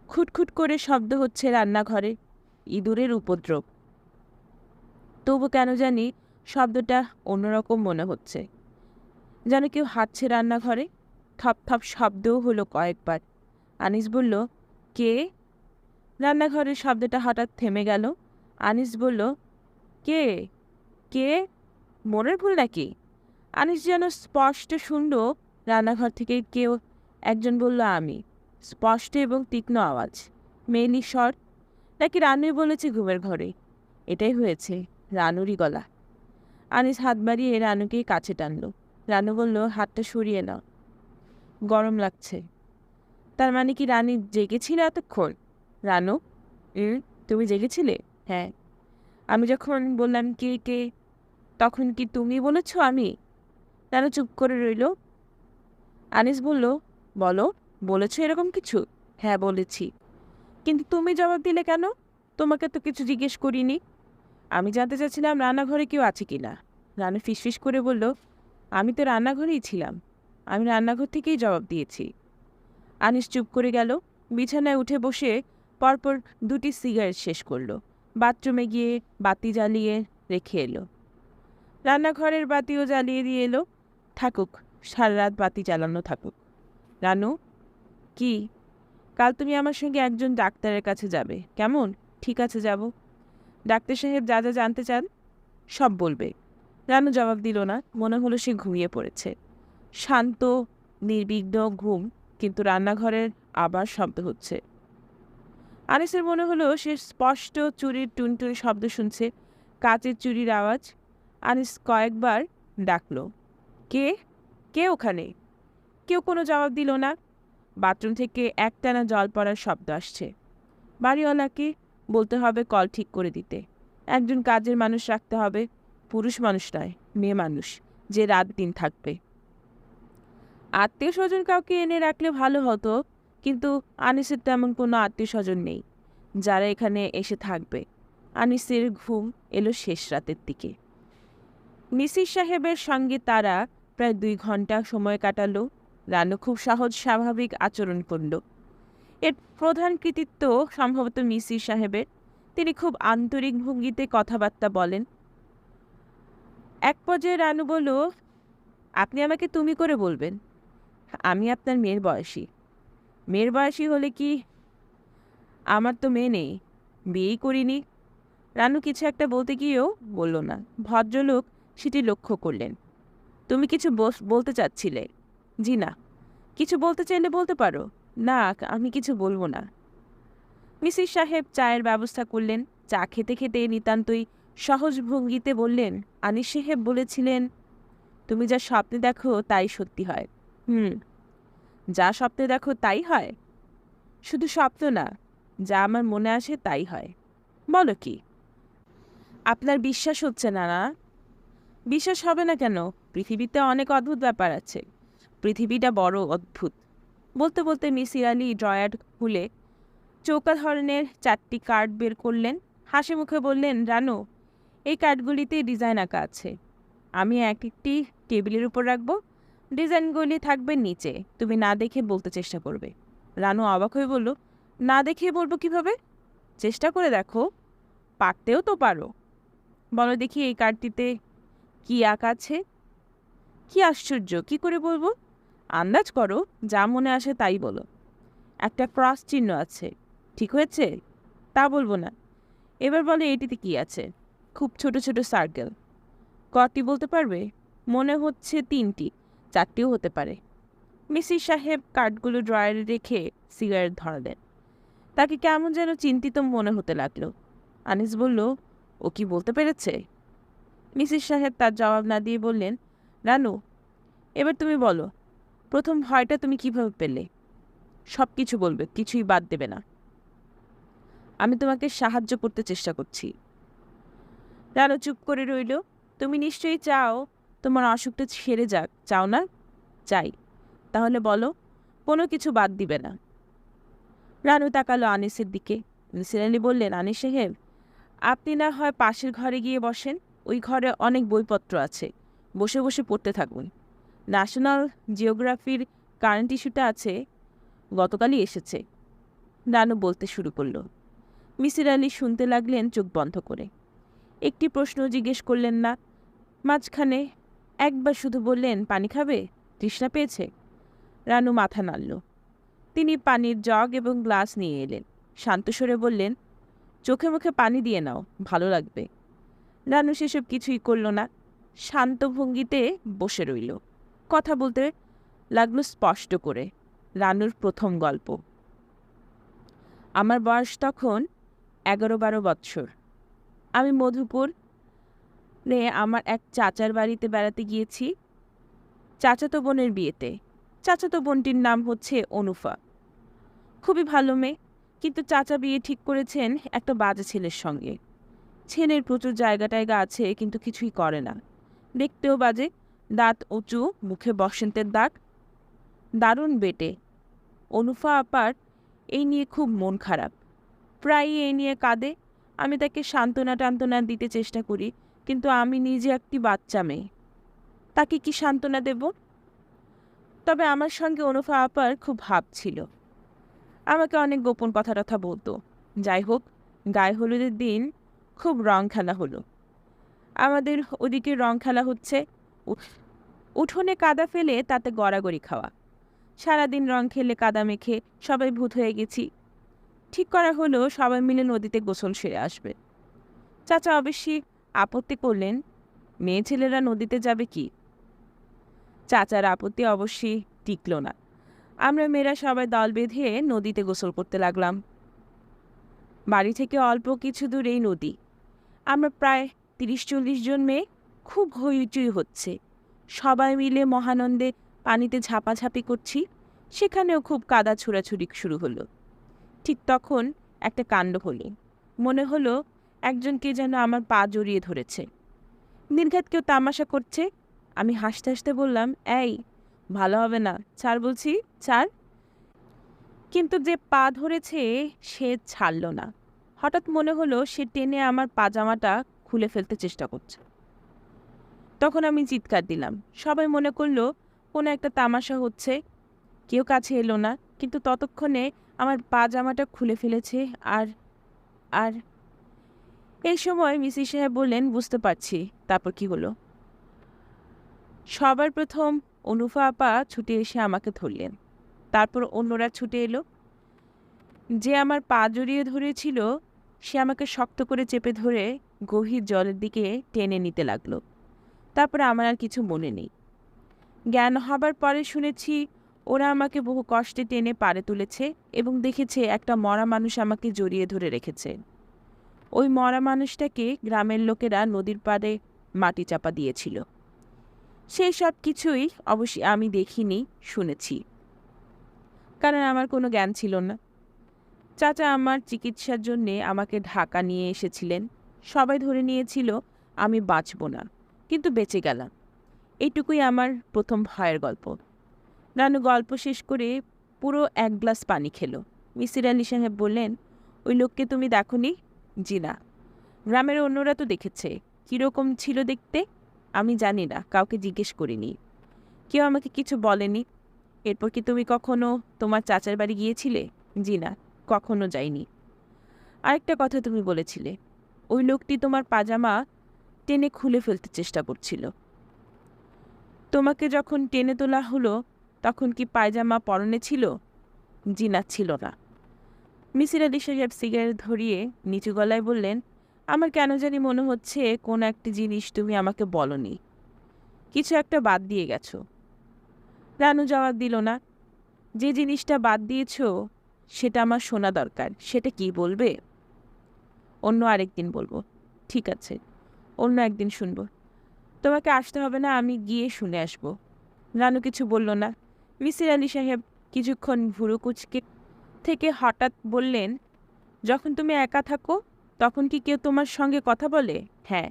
খুটখুট করে শব্দ হচ্ছে রান্নাঘরে, ইঁদুরের উপদ্রব। তবু কেন জানি শব্দটা অন্যরকম মনে হচ্ছে, যেন কেউ হাঁটছে রান্নাঘরে। থপ থপ শব্দও হলো কয়েকবার। আনিস বলল, কে? রান্নাঘরের শব্দটা হঠাৎ থেমে গেল। আনিস বলল, কে? কে? মনের ভুল নাকি? আনিস যেন স্পষ্ট শুনল রান্নাঘর থেকে কেউ একজন বলল, আমি। স্পষ্ট এবং তীক্ষ্ণ আওয়াজ। মেয়েলি স্বর, নাকি রানুই বলেছে ঘুমের ঘরে? এটাই হয়েছে, রানুরই গলা। আনিস হাত বাড়িয়ে রানুকে কাছে টানল। রানু বলল, হাতটা সরিয়ে নাও, গরম লাগছে। তার মানে কি রানী জেগেছিল এতক্ষণ? রানু, তুমি জেগেছিলে? হ্যাঁ। আমি যখন বললাম কে কে, তখন কি তুমি বলেছ আমি? রানু চুপ করে রইল। আনিস বলল, বলো, বলেছ এরকম কিছু? হ্যাঁ বলেছি। কিন্তু তুমি জবাব দিলে কেন? তোমাকে তো কিছু জিজ্ঞেস করিনি। আমি জানতে চাচ্ছিলাম রান্নাঘরে কেউ আছে কি না। রানু ফিসফিস করে বলল, আমি তো রান্নাঘরেই ছিলাম, আমি রান্নাঘর থেকেই জবাব দিয়েছি। আনিস চুপ করে গেল। বিছানায় উঠে বসে পরপর 2টি সিগারেট শেষ করলো। বাথরুমে গিয়ে বাতি জ্বালিয়ে রেখে এলো। রান্নাঘরের বাতিও জ্বালিয়ে দিয়ে এলো। থাকুক, সারা রাত বাতি জ্বালানো থাকুক। রানু, কি? কাল তুমি আমার সঙ্গে একজন ডাক্তারের কাছে যাবে, কেমন? ঠিক আছে, যাব। ডাক্তার সাহেব যা যা জানতে চান সব বলবে। রানু জবাব দিল না। মনে হলো সে ঘুমিয়ে পড়েছে। শান্ত নির্বিঘ্ন ঘুম, কিন্তু রান্নাঘরের আবার শব্দ হচ্ছে। আনিসের মনে হলো সে স্পষ্ট চুরির টুনটুন শব্দ শুনছে, কাচের চুরির আওয়াজ। আনিস কয়েকবার ডাকল, কে? কে ওখানে? কেউ কোনো জবাব দিল না। বাথরুম থেকে একটানা জল পড়ার শব্দ আসছে। বাড়িওয়ালাকে বলতে হবে কল ঠিক করে দিতে। একজন কাজের মানুষ রাখতে হবে, পুরুষ মানুষ নয়, মেয়ে মানুষ, যে রাত দিন থাকবে। আত্মীয় স্বজন কাউকে এনে রাখলে ভালো হতো, কিন্তু আনিসের তেমন কোনো আত্মীয় স্বজন নেই যারা এখানে এসে থাকবে। আনিসের ঘুম এলো শেষ রাতের দিকে। মিসির সাহেবের সঙ্গে তারা প্রায় 2 ঘন্টা সময় কাটালো। রানু খুব সহজ স্বাভাবিক আচরণ করল। এর প্রধান কৃতিত্ব সম্ভবত মিসির সাহেবের। তিনি খুব আন্তরিক ভঙ্গিতে কথাবার্তা বলেন। এক পর্যায়ে রানু বলল, আপনি আমাকে তুমি করে বলবেন। আমি আপনার মেয়ের বয়সী। মেয়ের বয়সী হলে কি? আমার তো মেয়ে নেই, বিয়েই করিনি। রানু কিছু একটা বলতে গিয়েও বলল না। ভদ্রলোক সেটি লক্ষ্য করলেন। তুমি কিছু বলতে চাচ্ছিলে? জি না। কিছু বলতে চাইলে বলতে পারো। না, আমি কিছু বলবো না। মিসির সাহেব চায়ের ব্যবস্থা করলেন। চা খেতে খেতে নিতান্তই সহজ ভঙ্গিতে বললেন, আনিস সাহেব বলেছিলেন, তুমি যা স্বপ্নে দেখো তাই সত্যি হয়। যা স্বপ্নে দেখো তাই হয়? শুধু স্বপ্ন না, যা আমার মনে আসে তাই হয়। বলো কি? আপনার বিশ্বাস হচ্ছে না? না, বিশ্বাস হবে না কেন? পৃথিবীতে অনেক অদ্ভুত ব্যাপার আছে। পৃথিবীটা বড় অদ্ভুত। বলতে বলতে মিসির আলি ড্রয়ার খুলে চৌকা ধরনের 4টি কার্ড বের করলেন। হাসি মুখে বললেন, রানু, এই কার্ডগুলিতে ডিজাইন আঁকা আছে। আমি এক একটি টেবিলের উপর রাখবো। ডিজাইনগুলি থাকবে নিচে, তুমি না দেখে বলতে চেষ্টা করবে। রানু অবাক হয়ে বলল, না দেখে বলবো কিভাবে? চেষ্টা করে দেখো, পারতেও তো পারো। বলো দেখি এই কার্ডটিতে কি আঁকা আছে? কি আশ্চর্য, কি করে বলবো? আন্দাজ করো, যা মনে আসে তাই বলো। একটা ক্রস চিহ্ন আছে, ঠিক হয়েছে? তা বলবো না। এবার বলে এটিতে কি আছে? খুব ছোট ছোট সার্কেল। কটি বলতে পারবে? মনে হচ্ছে 3টি, 4টিও হতে পারে। মিসির সাহেব কার্ডগুলো ড্রয়ারে রেখে সিগারেট ধরালেন। তাকে কেমন যেন চিন্তিত মনে হতে লাগলো। আনিস বলল, ও কি বলতে পেরেছে? মিসির সাহেব তার জবাব না দিয়ে বললেন, রানু, এবার তুমি বলো, প্রথম ভয়টা তুমি কিভাবে পেলে? সব কিছু বলবে, কিছুই বাদ দেবে না। আমি তোমাকে সাহায্য করতে চেষ্টা করছি। রানু চুপ করে রইল। তুমি নিশ্চয়ই চাও তোমার অসুখটা সেরে যাক, চাও না? চাই। তাহলে বলো, কোনো কিছু বাদ দিবে না। রানু তাকালো আনিসের দিকে। মিসির আলি বললেন, আনিস সাহেব, আপনি না হয় পাশের ঘরে গিয়ে বসেন। ওই ঘরে অনেক বইপত্র আছে, বসে বসে পড়তে থাকুন। ন্যাশনাল জিওগ্রাফির কারেন্ট ইস্যুটা আছে, গতকালই এসেছে। রানু বলতে শুরু করল। মিসির আলি শুনতে লাগলেন চোখ বন্ধ করে। একটি প্রশ্ন জিজ্ঞেস করলেন না। মাঝখানে একবার শুধু বললেন, পানি খাবে? তৃষ্ণা পেয়েছে? রানু মাথা নাড়ল। তিনি পানির জগ এবং গ্লাস নিয়ে এলেন। শান্ত স্বরে বললেন, চোখে মুখে পানি দিয়ে নাও, ভালো লাগবে। রানু সেসব কিছুই করল না। শান্ত ভঙ্গিতে বসে রইল। কথা বলতে লাগলো স্পষ্ট করে। রানুর প্রথম গল্প। আমার বয়স তখন 11-12 বৎসর। আমি মধুপুর আমার এক চাচার বাড়িতে বেড়াতে গিয়েছি, চাচাতো বোনের বিয়েতে। চাচাতো বোনটির নাম হচ্ছে অনুফা। খুবই ভালো মেয়ে, কিন্তু চাচা বিয়ে ঠিক করেছেন একটা বাজে ছেলের সঙ্গে। ছেলের প্রচুর জায়গা টায়গা আছে, কিন্তু কিছুই করে না। দেখতেও বাজে, দাঁত উঁচু, মুখে বসন্তের দাগ, দারুণ বেটে। অনুফা আপার এই নিয়ে খুব মন খারাপ, প্রায়ই এই নিয়ে কাঁদে। আমি তাকে সান্ত্বনা টান্তনা দিতে চেষ্টা করি, কিন্তু আমি নিজে একটি বাচ্চা মেয়ে, তাকে কি সান্ত্বনা দেব? তবে আমার সঙ্গে অনুফা আপার খুব ভাব ছিল, আমাকে অনেক গোপন কথা টথা বলতো। যাই হোক, গায়ে হলুদের দিন খুব রং খেলা হলো। আমাদের ওদিকে রং খেলা হচ্ছে, উঠোনে কাদা ফেলে তাতে গড়াগড়ি খাওয়া। সারাদিন রং খেলে কাদা মেখে সবাই ভূত হয়ে গেছি। ঠিক করা হলো সবাই মিলে নদীতে গোসল সেরে আসবে। চাচা অবশ্যই আপত্তি করলেন, মেয়ে ছেলেরা নদীতে যাবে কি? চাচার আপত্তি অবশ্যই টিকল না। আমরা মেয়েরা সবাই দল বেঁধে নদীতে গোসল করতে লাগলাম। বাড়ি থেকে অল্প কিছু দূরেই নদী। আমরা প্রায় 30-40 জন মেয়ে, খুব হইচই হচ্ছে। সবাই মিলে মহানন্দে পানিতে ঝাপাঝাপি করছি। সেখানেও খুব কাদা ছোড়াছুড়ি শুরু হলো। ঠিক তখন একটা কাণ্ড হলো। মনে হলো একজনকে যেন আমার পা জড়িয়ে ধরেছে। নির্ঘাত কেউ তামাশা করছে। আমি হাসতে হাসতে বললাম, এই ভালো হবে না, ছাড় বলছি, ছাড়। কিন্তু যে পা ধরেছে সে ছাড়ল না। হঠাৎ মনে হলো সে টেনে আমার পাজামাটা খুলে ফেলতে চেষ্টা করছে। তখন আমি চিৎকার দিলাম। সবাই মনে করলো কোনো একটা তামাশা হচ্ছে। কেউ কাছে এলো না, কিন্তু ততক্ষণে আমার পাজামাটা খুলে ফেলেছে। আর আর এই সময় মিসি সাহেব বললেন, বুঝতে পারছি। তারপর কি হলো? সবার প্রথম অনুফা আপা ছুটে এসে আমাকে ধরলেন। তারপর অন্যরা ছুটে এলো। যে আমার পা জড়িয়ে ধরেছিল সে আমাকে শক্ত করে চেপে ধরে গভীর জলের দিকে টেনে নিতে লাগলো। তারপরে আমার আর কিছু মনে নেই। জ্ঞান হবার পরে শুনেছি ওরা আমাকে বহু কষ্টে টেনে পাড়ে তুলেছে এবং দেখেছে একটা মরা মানুষ আমাকে জড়িয়ে ধরে রেখেছে। ওই মরা মানুষটাকে গ্রামের লোকেরা নদীর পাড়ে মাটি চাপা দিয়েছিল। সেই সব কিছুই অবশ্যই আমি দেখিনি, শুনেছি, কারণ আমার কোনো জ্ঞান ছিল না। চাচা আমার চিকিৎসার জন্যে আমাকে ঢাকা নিয়ে এসেছিলেন। সবাই ধরে নিয়েছিল আমি বাঁচব না, কিন্তু বেঁচে গেলাম। এইটুকুই আমার প্রথম ভয়ের গল্প। রানু গল্প শেষ করে পুরো 1 গ্লাস পানি খেলো। মিসির আলি সাহেব বললেন, ওই লোককে তুমি দেখোনি? জি না। গ্রামের অন্যরা তো দেখেছে। কীরকম ছিল দেখতে? আমি জানি না, কাউকে জিজ্ঞেস করিনি, কেউ আমাকে কিছু বলেনি। এরপর কি তুমি কখনো তোমার চাচার বাড়ি গিয়েছিলে? জি না, কখনো যাইনি। আরেকটা কথা তুমি বলেছিলে, ওই লোকটি তোমার পাজামা টেনে খুলে ফেলতে চেষ্টা করছিল। তোমাকে যখন টেনে তোলা হলো তখন কি পায়জামা পরনে ছিল? জি না, ছিল না। মিসির আলি সাহেব সিগারেট ধরিয়ে নিচু গলায় বললেন, আমার কেন জানি মনে হচ্ছে কোনো একটা জিনিস তুমি আমাকে বলনি, কিছু একটা বাদ দিয়ে গেছো। রানু জবাব দিল না। যে জিনিসটা বাদ দিয়েছ সেটা আমার শোনা দরকার। সেটা কি বলবে? অন্য আরেকদিন বলবো। ঠিক আছে, অন্য একদিন শুনবো। তোমাকে আসতে হবে না, আমি গিয়ে শুনে আসবো। রানু কিছু বলল না। মিসির আলি সাহেব কিছুক্ষণ ভুরু কুচকে থেকে হঠাৎ বললেন, যখন তুমি একা থাকো তখন কি কেউ তোমার সঙ্গে কথা বলে? হ্যাঁ।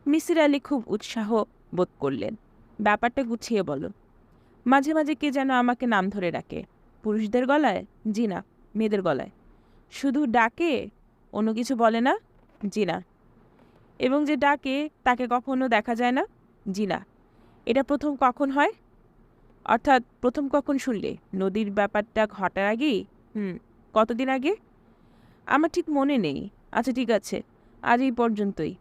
মিসির আলি খুব উৎসাহ বোধ করলেন। ব্যাপারটা গুছিয়ে বলো। মাঝে মাঝে কে যেন আমাকে নাম ধরে ডাকে। পুরুষদের গলায়? জি না, মেয়েদের গলায়। শুধু ডাকে, অন্য কিছু বলে না? জি না। এবং যে ডাকে তাকে কখনো দেখা যায় না? জি না। এটা প্রথম কখন হয়? অর্থাৎ প্রথম কখন শুনলে? নদীর ব্যাপারটা ঘটার আগেই? কতদিন আগে? আমার ঠিক মনে নেই। আচ্ছা ঠিক আছে, আজ এই পর্যন্তই।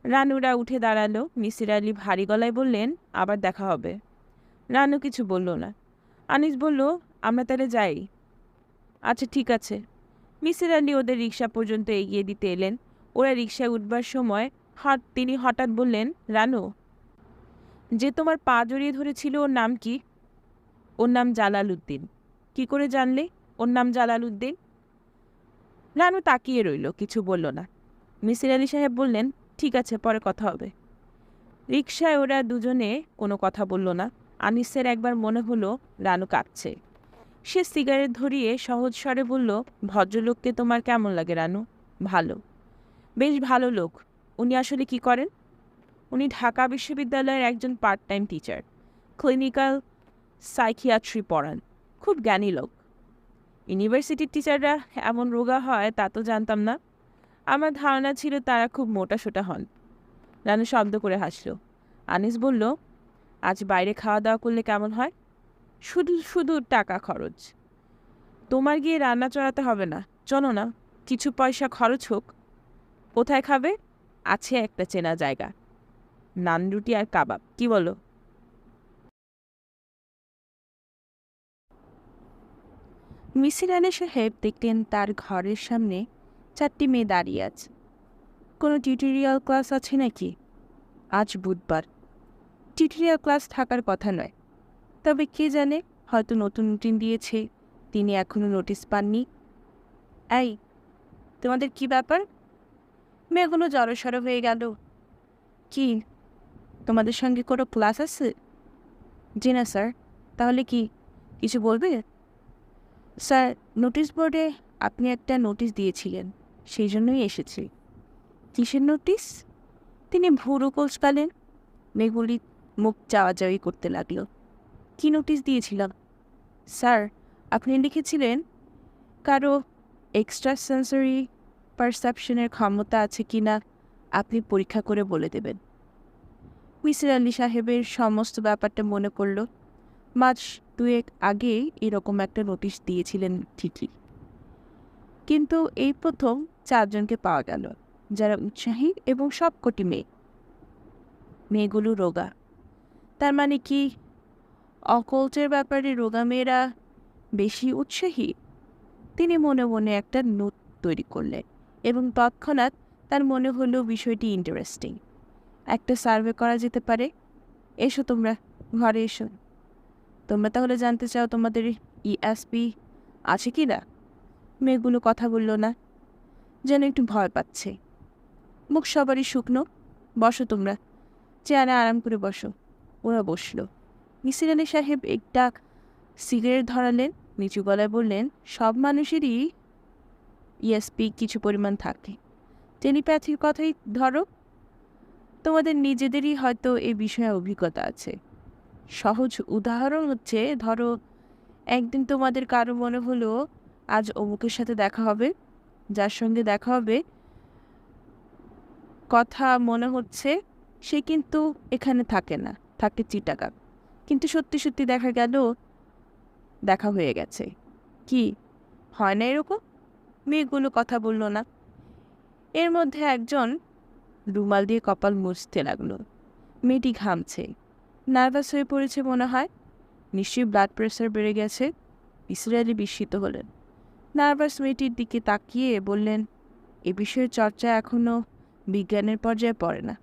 রানুরা উঠে দাঁড়ালো। মিসির আলি ভারী গলায় বললেন, আবার দেখা হবে। রানু কিছু বলল না। আনিস বলল, আমরা তাহলে যাই। আচ্ছা ঠিক আছে। মিসির আলি ওদের রিকশা পর্যন্ত এগিয়ে দিতে এলেন। ওরা রিকশায় উঠবার সময় তিনি হঠাৎ বললেন, রানু, যে তোমার পা জড়িয়ে ধরেছিল ওর নাম কি? ওর নাম জালাল উদ্দিন। কি করে জানলে ওর নাম জালাল উদ্দিন? রানু তাকিয়ে রইল, কিছু বলল না। মিসির আলি সাহেব বললেন, ঠিক আছে, পরে কথা হবে। রিকশায় ওরা দুজনে কোনো কথা বলল না। আনিসের একবার মনে হলো রানু কাঁদছে। সে সিগারেট ধরিয়ে সহজ স্বরে বলল, ভদ্রলোককে তোমার কেমন লাগে রানু? ভালো, বেশ ভালো লোক। উনি আসলে কি করেন? উনি ঢাকা বিশ্ববিদ্যালয়ের একজন part time teacher, clinical psychiatry পড়ান। খুব জ্ঞানী লোক। ইউনিভার্সিটির টিচাররা এমন রোগা হয় তা তো জানতাম না। আমার ধারণা ছিল তারা খুব মোটাসোটা হন। রানু শব্দ করে হাসল। আনিস বলল, আজ বাইরে খাওয়া দাওয়া করলে কেমন হয়? শুধু শুধু টাকা খরচ। তোমার গিয়ে রান্না চড়াতে হবে না, চলো না, কিছু পয়সা খরচ হোক। কোথায় খাবে? আছে একটা চেনা জায়গা, নান রুটি আর কাবাব, কি বলো? মিসির আলি সাহেব দেখলেন তার ঘরের সামনে 4টি মেয়ে দাঁড়িয়ে আছে। কোনো টিউটোরিয়াল ক্লাস আছে নাকি? আজ বুধবার, টিউটোরিয়াল ক্লাস থাকার কথা নয়। তবে কে জানে, হয়তো নতুন রুটিন দিয়েছে, তিনি এখনও নোটিশ পাননি। এই, তোমাদের কি ব্যাপার? মেয়েগুলো জড়সড় হয়ে গেল। কি, তোমাদের সঙ্গে কোনো ক্লাস আছে? জি না স্যার। তাহলে কি, কিছু বলবে? স্যার, নোটিশ বোর্ডে আপনি একটা নোটিশ দিয়েছিলেন, সেই জন্যই এসেছি। কিসের নোটিশ? তিনি ভুরু কোঁচকালেন। মেয়েগুলি মুখ চাওয়াচাওয়ি করতে লাগলো। কি নোটিশ দিয়েছিলাম? স্যার, আপনি লিখেছিলেন কারো এক্সট্রা সেন্সরি পারসেপশনের ক্ষমতা আছে কি না আপনি পরীক্ষা করে বলে দেবেন। মিসির আলি সাহেবের সমস্ত ব্যাপারটা মনে পড়ল। মাস 2 আগে এরকম একটা নোটিশ দিয়েছিলেন ঠিকই, কিন্তু এই প্রথম 4 জনকে পাওয়া গেল যারা উৎসাহী এবং সবকটি মেয়ে। মেয়েগুলো রোগা। তার মানে কি অকল্টের ব্যাপারে রোগা মেয়েরা বেশি উৎসাহী? তিনি মনে মনে একটা নোট তৈরি করলেন এবং তৎক্ষণাৎ তার মনে হলো বিষয়টি ইন্টারেস্টিং। একটা সার্ভে করা যেতে পারে। এসো তোমরা, ঘরে এসো। তোমরা তাহলে জানতে চাও তোমাদের ইএসপি আছে কি না? মেয়েগুলো কথা বলল না, যেন একটু ভয় পাচ্ছে। মুখ সবারই শুকনো। বসো তোমরা, চেয়ারে আরাম করে বসো। ওরা বসল। মিসির আলি সাহেব একটা সিগারেট ধরালেন, নিচু গলায় বললেন, সব মানুষেরই ইএসপি কিছু পরিমাণ থাকে। টেলিপ্যাথির কথাই ধরো, তোমাদের নিজেদেরই হয়তো এ বিষয়ে অভিজ্ঞতা আছে। সহজ উদাহরণ হচ্ছে, ধরো একদিন তোমাদের কারো মনে হলো আজ অমুকের সাথে দেখা হবে। যার সঙ্গে দেখা হবে কথা মনে হচ্ছে সে কিন্তু এখানে থাকে না, থাকে চিটাগাং। কিন্তু সত্যি সত্যি দেখা গেল দেখা হয়ে গেছে। কি হয় না এরকম? মেয়েগুলো কথা বলল না। এর মধ্যে একজন রুমাল দিয়ে কপাল মুছতে লাগলো। মেয়েটি ঘামছে, নার্ভাস হয়ে পড়েছে মনে হয়। নিশ্চয়ই ব্লাড প্রেশার বেড়ে গেছে। মিসির আলি বিস্মিত হলেন। নার্ভাস মেয়েটির দিকে তাকিয়ে বললেন, এ বিষয়ে চর্চা এখনও বিজ্ঞানের পর্যায়ে পড়ে না।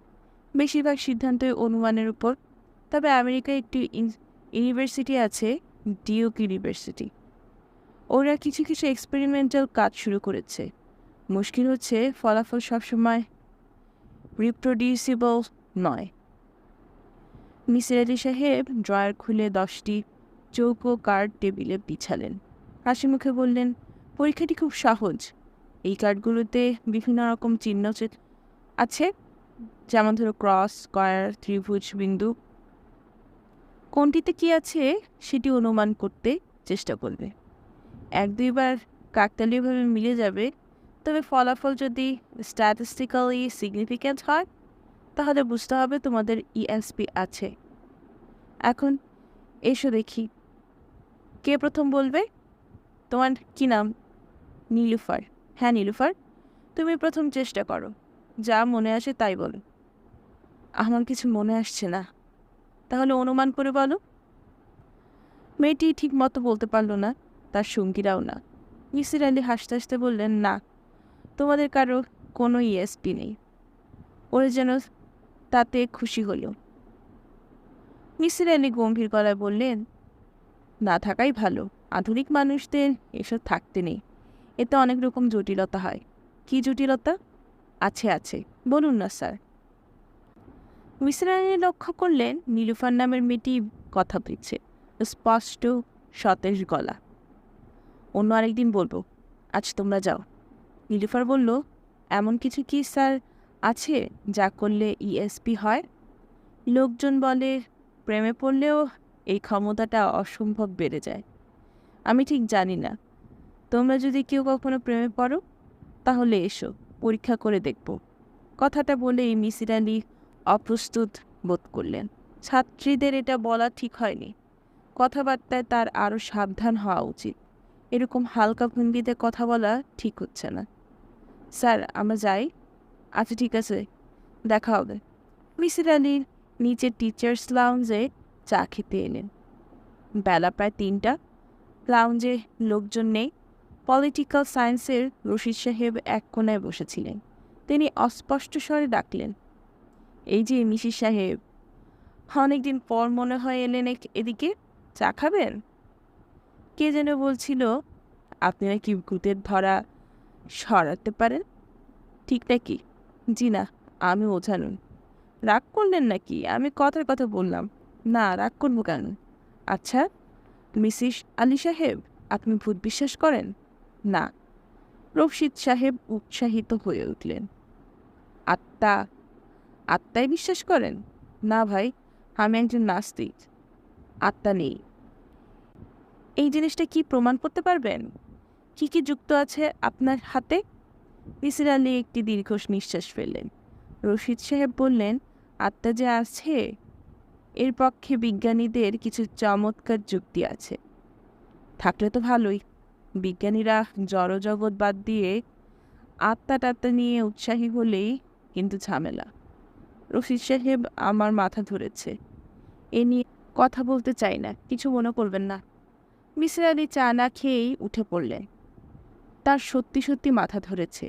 বেশিরভাগ সিদ্ধান্তই অনুমানের উপর। তবে আমেরিকায় একটি ইউনিভার্সিটি আছে, ডিউক ইউনিভার্সিটি। ওরা কিছু কিছু এক্সপেরিমেন্টাল কাজ শুরু করেছে। মুশকিল হচ্ছে ফলাফল সবসময় রিপ্রোডিউসিবল নয়। মিসির আলি সাহেব ড্রয়ার খুলে 10টি চৌকো কার্ড টেবিলে বিছালেন। হাসি মুখে বললেন, পরীক্ষাটি খুব সহজ। এই কার্ডগুলোতে বিভিন্ন রকম চিহ্ন আছে, যেমন ধরো ক্রস, স্কয়ার, ত্রিভুজ, বিন্দু। কোনটিতে কি আছে সেটি অনুমান করতে চেষ্টা করবে। 1-2বার কাকতালীয়ভাবে মিলে যাবে। তবে ফলাফল যদি স্ট্যাটিস্টিক্যালি সিগনিফিক্যান্ট হয়, তাহলে বুঝতে হবে তোমাদের ইএসপি আছে। এখন এসো দেখি, কে প্রথম বলবে? তোমার কি নাম? নীলুফার। হ্যাঁ নীলুফার, তুমি প্রথম চেষ্টা করো, যা মনে আসে তাই বলো। আমার কিছু মনে আসছে না। তাহলে অনুমান করে বলো। মেয়েটি ঠিক মতো বলতে পারল না, তার সঙ্গীরাও না। মিসির আলি হাসতে হাসতে বললেন, না, তোমাদের কারো কোনো ইএসপি নেই। ওরা যেন তাতে খুশি হলো। মিসির আলি গম্ভীর গলায় বললেন, না থাকাই ভালো। আধুনিক মানুষদের এসব থাকতে নেই। এতে অনেক রকম জটিলতা হয়। কি জটিলতা? আছে, বলুন না স্যার। মিসির আলী লক্ষ্য করলেন নীলুফার নামের মেয়েটি কথা বলছে, স্পষ্ট সতেজ গলা। অন্য আরেকদিন বলবো, আজ তোমরা যাও। নীলুফার বলল, এমন কিছু কি স্যার আছে যা করলে ইএসপি হয়? লোকজন বলে প্রেমে পড়লেও এই ক্ষমতাটা অসম্ভব বেড়ে যায়। আমি ঠিক জানি না। তোমরা যদি কেউ কখনো প্রেমে পড়ো তাহলে এসো, পরীক্ষা করে দেখব। কথাটা বলেই মিসির আলী অপ্রস্তুত বোধ করলেন। ছাত্রীদের এটা বলা ঠিক হয়নি। কথাবার্তায় তার আরও সাবধান হওয়া উচিত। এরকম হালকা ভঙ্গিতে কথা বলা ঠিক হচ্ছে না। স্যার, আমরা যাই? আচ্ছা ঠিক আছে, দেখা হবে। মিসির আলী নিচের টিচার্স লাউঞ্জে চা খেতে এলেন। বেলা প্রায় 3টা। লাউঞ্জে লোকজন নেই। পলিটিক্যাল সায়েন্সের রশিদ সাহেব এক কোণায় বসেছিলেন। তিনি অস্পষ্ট স্বরে ডাকলেন, এই যে মিসির সাহেব, অনেকদিন পর মনে হয় এলেন এদিকে, চা খাবেন? কে যেন বলছিল আপনি নাকি ভূতের ধরা সরাতে পারেন, ঠিক নাকি? জি না, আমি ওঝানুন। রাগ করলেন নাকি? আমি কথার কথা বললাম। না, রাগ করবো কেন? আচ্ছা মিসিস আলী সাহেব, আপনি ভূত বিশ্বাস করেন? না। রশিদ সাহেব উৎসাহিত হয়ে উঠলেন। আত্মা আত্মায় বিশ্বাস করেন? না ভাই, আমি একজন নাস্তিক। আত্মা নেই। এই জিনিসটা কি প্রমাণ করতে পারবেন? কি কি যুক্ত আছে আপনার হাতে? মিসির আলী একটি দীর্ঘ নিঃশ্বাস ফেললেন। রশিদ সাহেব বললেন, আত্মা যে আছে এর পক্ষে বিজ্ঞানীদের কিছু চমৎকার যুক্তি আছে। থাকলে তো ভালোই। বিজ্ঞানীরা জড়জগৎ বাদ দিয়ে আত্মা টাত্মা নিয়ে উৎসাহী হলেই কিন্তু ঝামেলা। রশিদ সাহেব আমার মাথা ধরেছে, এ নিয়ে কথা বলতে চাই না, কিছু মনে করবেন না। মিসির আলী চা না খেয়েই উঠে পড়লেন। তার সত্যি সত্যি মাথা ধরেছে,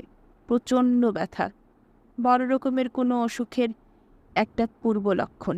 প্রচণ্ড ব্যথা, বড় রকমের কোনো অসুখের একটা পূর্ব লক্ষণ।